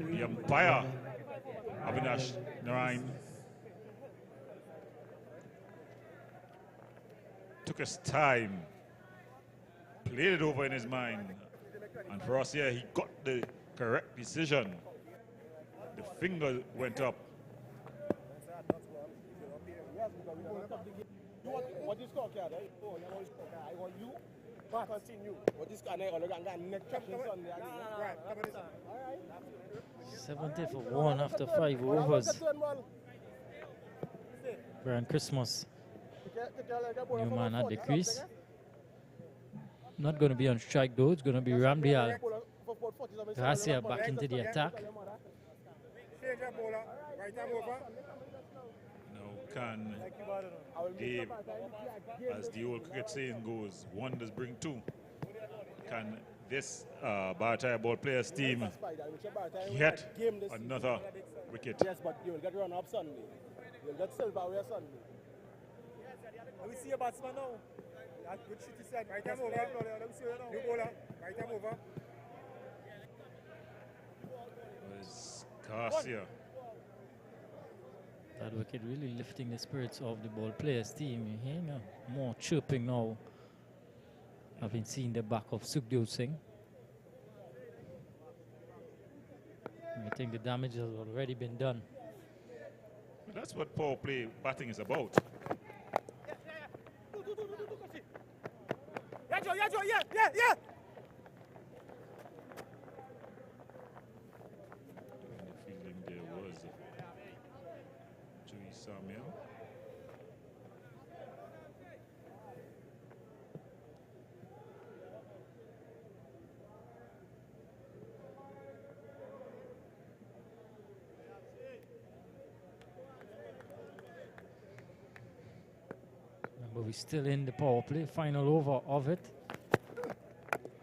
The umpire, Avinash Narayan, took his time, played it over in his mind. And for us here, he got the correct decision. The finger went up. What is called? I want you. Continue. What is called? 70 for 1 after 5 overs. Brian Christmas, new man at the crease. Not going to be on strike though, it's going to be Ramdial. Garcia back into the attack. Now can Dave, as the old cricket saying goes, wonders bring two. Can this Barataria ball players team get another wicket? Yes, but you will get run up Sunday. You will get silver away Sunday. We see a batsman now. That good shit is said. Right time over. New bowler. Right time over. Was Garcia. That wicket really lifting the spirits of the ball players team. You hear more chirping now. Having seen the back of Sukhdev Singh. I think the damage has already been done. That's what power play batting is about. Yeah. In the fielding there was Joey Samuel. But we're still in the power play, final over of it.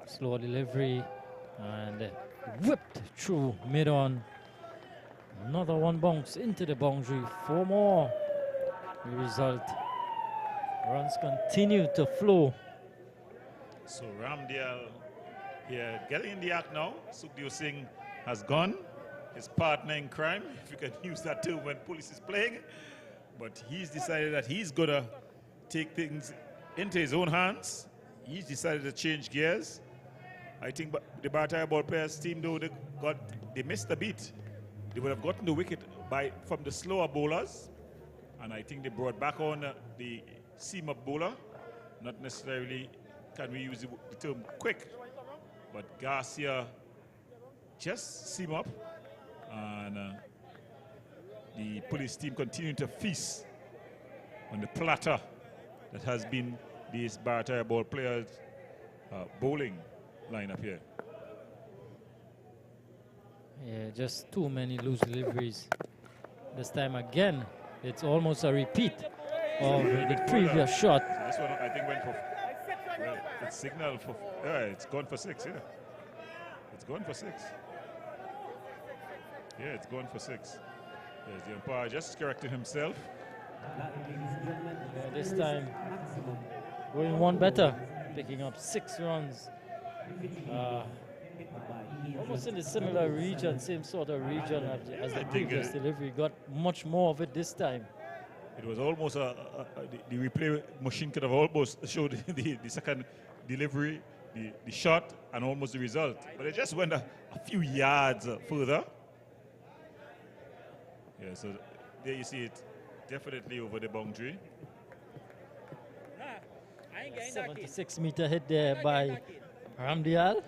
Slow delivery and whipped through mid-on. Another one bounce into the boundary. 4 more. The result. Runs continue to flow. So Ramdial here getting in the act now. Sukhdev Singh has gone. His partner in crime, if you can use that term when police is playing. But he's decided that he's gonna take things into his own hands. He's decided to change gears. I think the Barataria ball players team, though, they missed a beat. They would have gotten the wicket from the slower bowlers, and I think they brought back on the seam-up bowler. Not necessarily, can we use the term quick, but Garcia just seam up, and the police team continuing to feast on the platter that has been these Barataria ball players' bowling lineup here. Yeah, just too many loose deliveries. This time again, it's almost a repeat of the previous shot. So this one I think went for, well, it's signal for, yeah, it's gone for 6, yeah. It's gone for 6. Yeah, it's gone for 6. Yes, the umpire just corrected himself. Yeah, this time, going one better, picking up 6 runs. Almost in a similar region, same sort of region as the previous delivery. Got much more of it this time. It was almost the replay machine could have almost showed the second delivery the shot and almost the result. But it just went a few yards further. Yeah, so there you see it, definitely over the boundary. 76-meter hit there by Ramdial.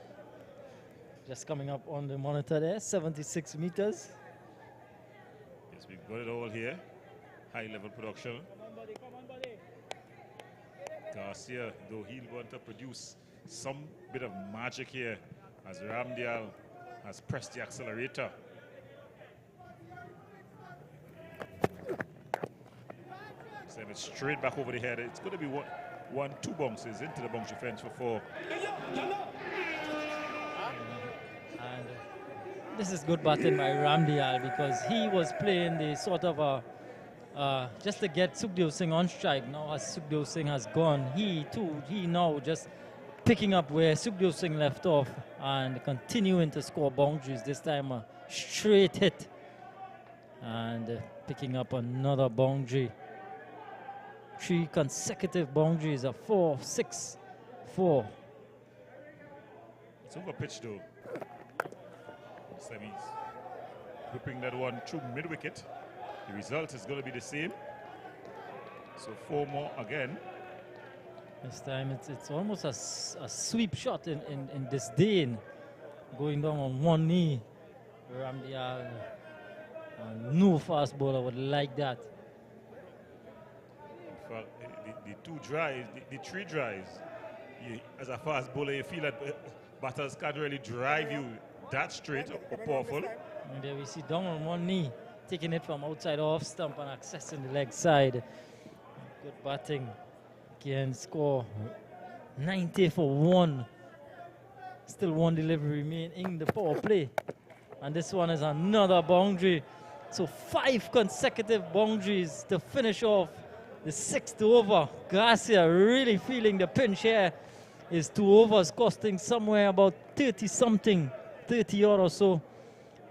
Just coming up on the monitor there, 76 meters. Yes, we've got it all here. High-level production. Garcia, though he'll want to produce some bit of magic here as Ramdial has pressed the accelerator. Send it straight back over the head. It's going to be two bounces into the boundary fence for 4. And this is good batting by Ramdial because he was playing the sort of a just to get Sukhdev Singh on strike. Now as Sukhdev Singh has gone, he now just picking up where Sukhdev Singh left off and continuing to score boundaries. This time a straight hit and picking up another boundary. 3 consecutive boundaries, a 4, 6, 4. It's over pitch though. Semis whipping that one through mid-wicket. The result is going to be the same. So 4 more again. This time it's almost a sweep shot in disdain. Going down on one knee. Ramdial, no fast bowler would like that. In fact, the 2 drives, the 3 drives, as a fast bowler, you feel that batters can't really drive you that straight or powerful. And there we see down on one knee, taking it from outside off stump and accessing the leg side. Good batting. Again, score 90 for 1. Still 1 delivery remaining in the power play. And this one is another boundary. So 5 consecutive boundaries to finish off the 6th over. Garcia really feeling the pinch here. His 2 overs costing somewhere about 30-something, 30 odd or so.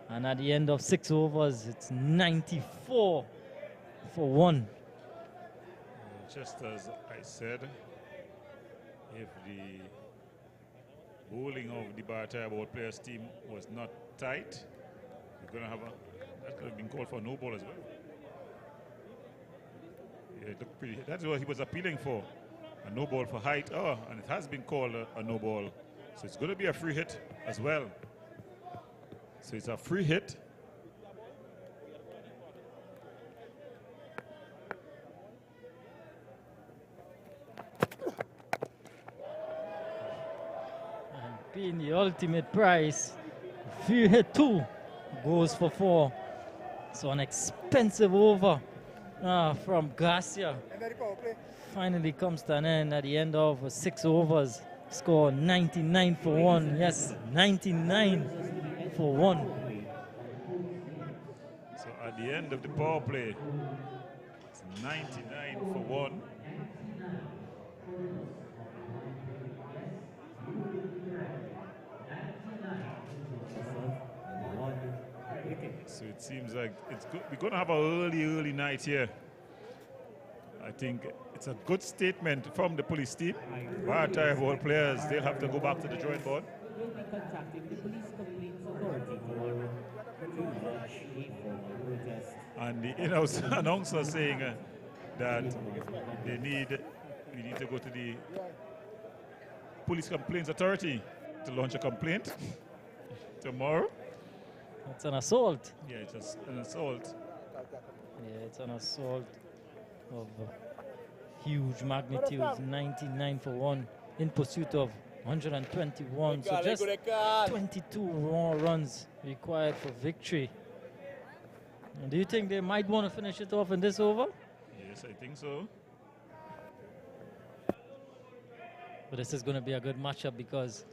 And at the end of 6 overs, it's 94 for 1. Just as I said, if the bowling of the Barataria ball players team was not tight, we're going to have that could have been called for a no ball as well. Yeah, it looked pretty, that's what he was appealing for, a no ball for height. Oh, and it has been called a no ball. So it's going to be a free hit as well. So it's a free hit. And being the ultimate prize, free hit 2 goes for 4. So an expensive over from Garcia. Finally comes to an end at the end of 6 overs. Score 99 for 1. Yes, 99 for 1. So at the end of the power play, it's 99 for 1. So it seems like we're going to have an early night here. I think it's a good statement from the police team. Barataria ball players, they'll have to go back to the drawing board. We'll be contacting the police complaints authority tomorrow to lodge a formal protest. And the in-house announcer saying that we need to go to the police complaints authority to launch a complaint tomorrow. It's an assault. Yeah, it's an assault. Yeah, it's an assault of huge magnitude, 99 for 1 in pursuit of 121. So just 22 more runs required for victory. And do you think they might want to finish it off in this over? Yes, I think so. But this is going to be a good matchup because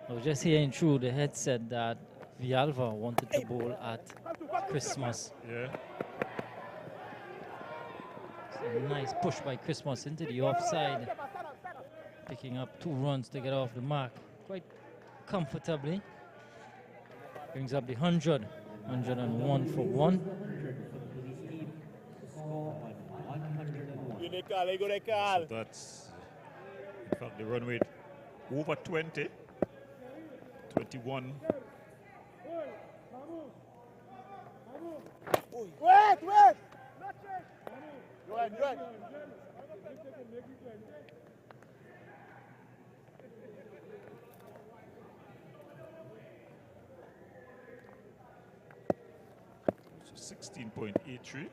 I was just hearing through the headset that Villalva wanted to bowl at Christmas. Yeah. So a nice push by Christmas into the offside, picking up 2 runs to get off the mark quite comfortably. Brings up the 100, 101 for 1. So that's, in fact, the run rate over 20. 21. Wait! Go ahead. So 16.83.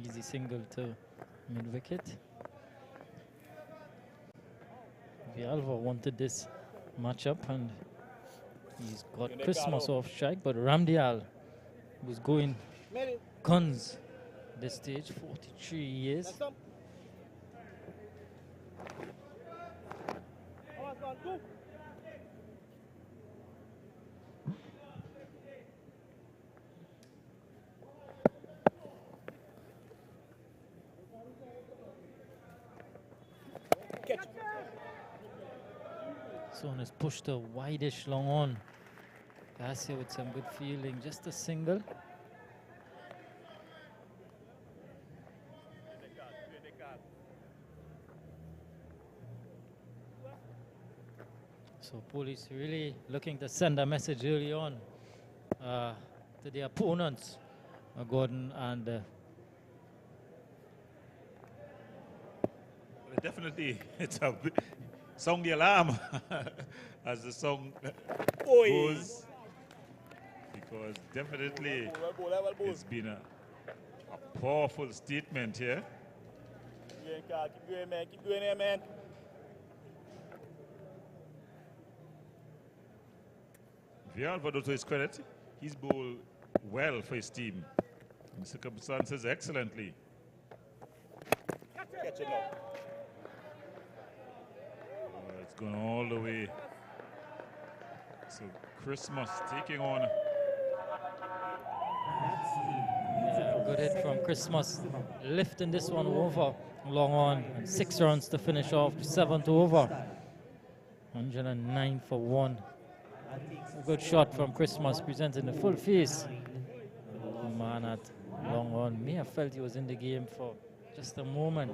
Easy single to mid-wicket. Villalba wanted this matchup and he's got Christmas off strike, but Ramdial was going guns this stage, 43 years. Son has pushed a wideish long on. Garcia with some good fielding, just a single. So police really looking to send a message early on to the opponents, Gordon and Definitely, it's a sound the alarm as the song goes, because definitely it's been a powerful statement here. Keep going, man. Keep going there, man. Villalba, to his credit, he's bowled well for his team. In circumstances, excellently. Catch it now. It's gone all the way. So Christmas taking on. good hit from Christmas, lifting this one over long on, and 6 runs to finish off, 7th over. 109 for 1. A good shot from Christmas, presenting the full face. Man at long on may have felt he was in the game for just a moment.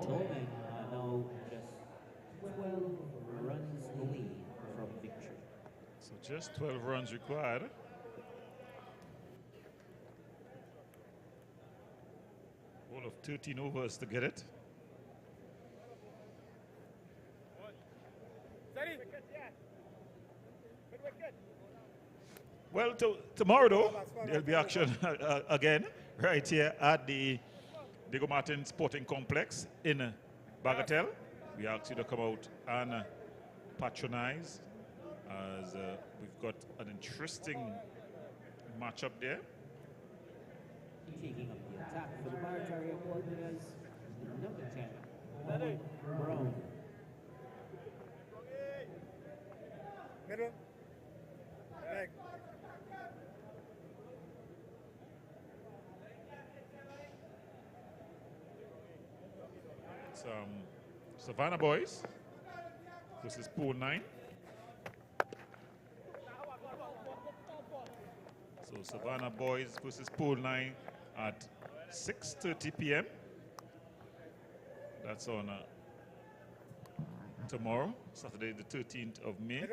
Now just 12 runs away from victory. So just 12 runs required. All of 13 overs to get it. Well, tomorrow though, there'll be action again right here at the Diego Martin Sporting Complex in Bagatelle. We ask you to come out and patronize, as we've got an interesting matchup there. Taking up the attack for the Barataria Warriors, number 10, Brown. Middle. Leg. It's Savannah Boys versus Pool 9. So Savannah Boys versus Pool 9 at 6:30 p.m. That's on tomorrow, Saturday the 13th of May.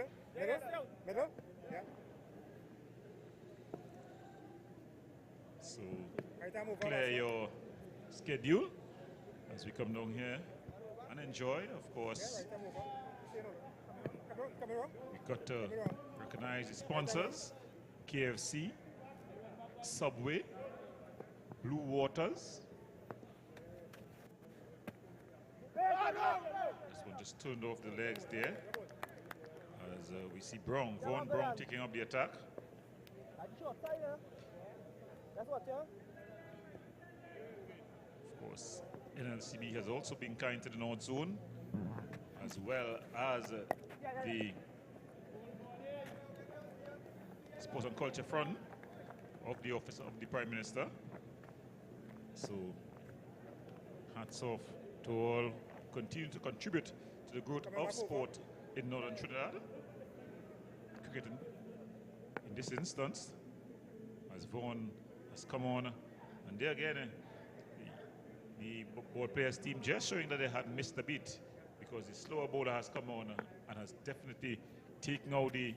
Middle. Yeah. So Right arm over. clear your schedule as we come down here and enjoy, of course. Right arm over. Stay on. Come around. We've got to recognize the sponsors: KFC, Subway, Blue Waters. This one just turned off the legs there. As we see Vaughan Brown taking up the attack. Of course, NLCB has also been kind to the North Zone, as well as the Sport and Culture Front of the Office of the Prime Minister. So, hats off to all continue to contribute to the growth of sport in Northern Trinidad. Cricket in this instance, as Vaughan has come on, and there again, the ball players team just showing that they had missed a beat, because the slower bowler has come on and has definitely taken out the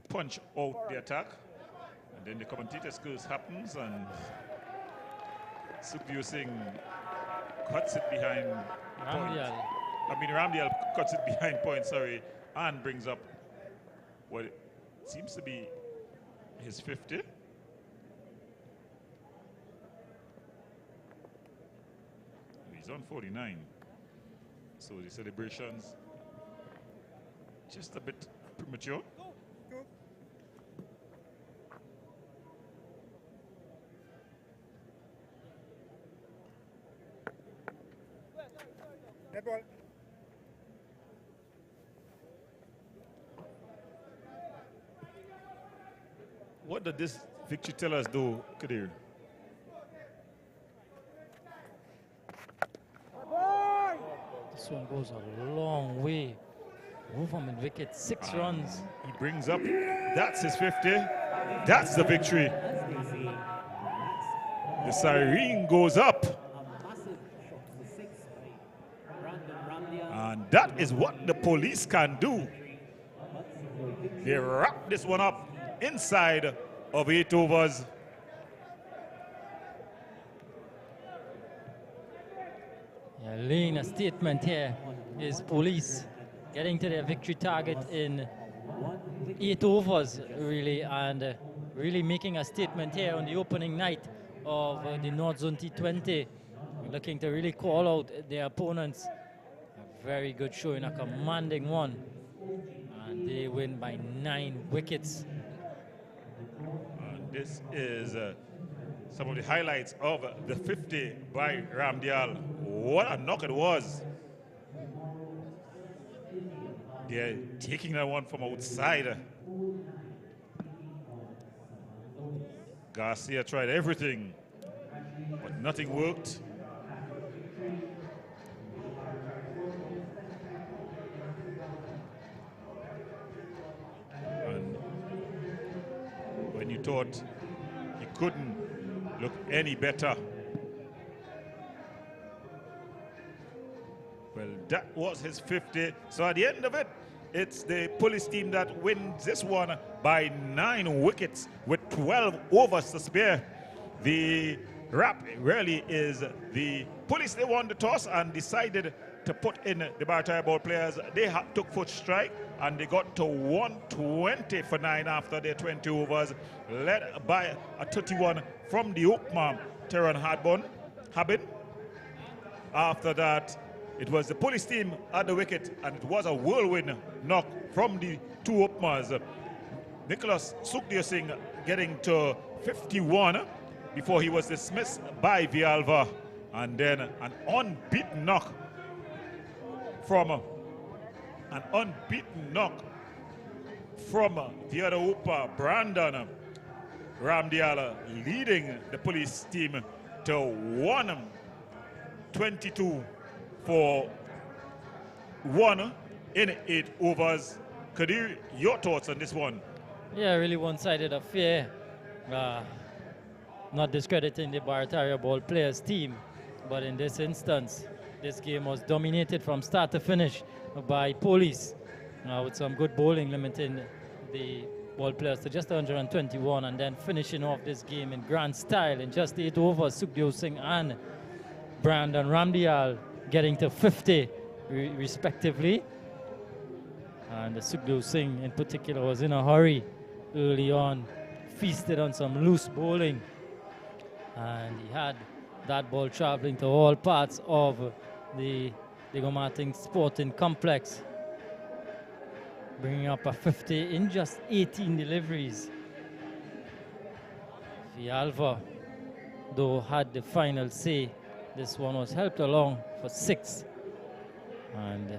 punch out the attack. And then the commentator skills happens and Sukhdev Singh cuts it behind point. Ramdial cuts it behind point, sorry, and brings up what seems to be his 50. He's on 49. So the celebrations just a bit premature. Net ball. What did this victory tell us, though, Kadir? This one goes a long way. Over mid wicket, 6 runs. He brings up, that's his 50. That's the victory. The siren goes up. And that is what the police can do. They wrap this one up inside of 8 overs. Yeah, laying a statement here is police getting to their victory target in 8 overs, really, and really making a statement here on the opening night of the North Zone T20, looking to really call out their opponents. A very good showing, a commanding one, and they win by 9 wickets. And this is some of the highlights of the 50 by Ramdial. What a knock it was. They're taking that one from outside. Garcia tried everything, but nothing worked. And when you thought he couldn't look any better, well, that was his 50. So at the end of it, it's the police team that wins this one by 9 wickets with 12 overs to spare. The rap really is the police. They won the toss and decided to put in the Barataria ball players. They took first strike and they got to 120 for 9 after their 20 overs, led by a 31 from the opener, Teran Habin. After that, it was the police team at the wicket, and it was a whirlwind knock from the 2 openers. Nicholas Sukhdev Singh getting to 51 before he was dismissed by Villalba, and then an unbeaten knock from the other opener, Brandon Ramdial, leading the police team to 122 for 1 in 8 overs. Kadir, your thoughts on this one? Yeah, really one-sided affair. Not discrediting the Barataria ball players team, but in this instance, this game was dominated from start to finish by police, with some good bowling limiting the ball players to just 121, and then finishing off this game in grand style in just 8 overs. Sukhdev Singh and Brandon Ramdial getting to 50 respectively. And Sukhdev Singh in particular was in a hurry early on, feasted on some loose bowling, and he had that ball traveling to all parts of the Gomarting Sporting Complex, bringing up a 50 in just 18 deliveries. Villalba, though, had the final say. This one was helped along for 6. And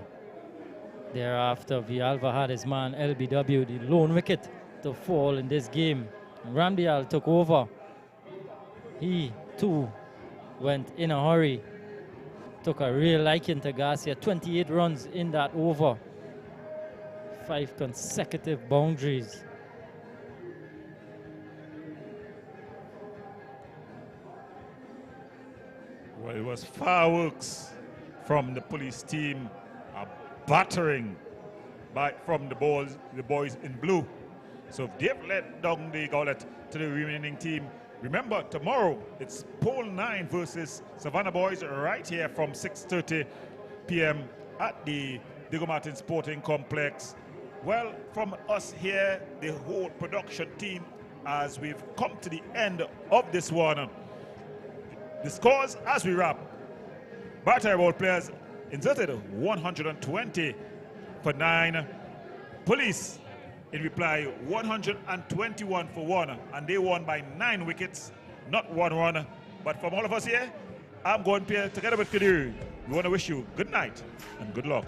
thereafter, Villalba had his man LBW, the lone wicket, to fall in this game. Ramdial took over. He, too, went in a hurry. Took a real liking to Garcia. 28 runs in that over. 5 consecutive boundaries. Well, it was fireworks from the police team, a battering from the boys in blue. So if they've let down the gauntlet to the remaining team, remember tomorrow it's Pole 9 versus Savannah Boys right here from 6:30 p.m. at the Diego Martin Sporting Complex. Well, from us here, the whole production team, as we've come to the end of this one, the scores as we wrap. Barataria ball players inserted 120 for 9. Police in reply 121 for 1, and they won by 9 wickets, not 1 run. But from all of us here, I'm going to together with Kadir. We want to wish you good night and good luck.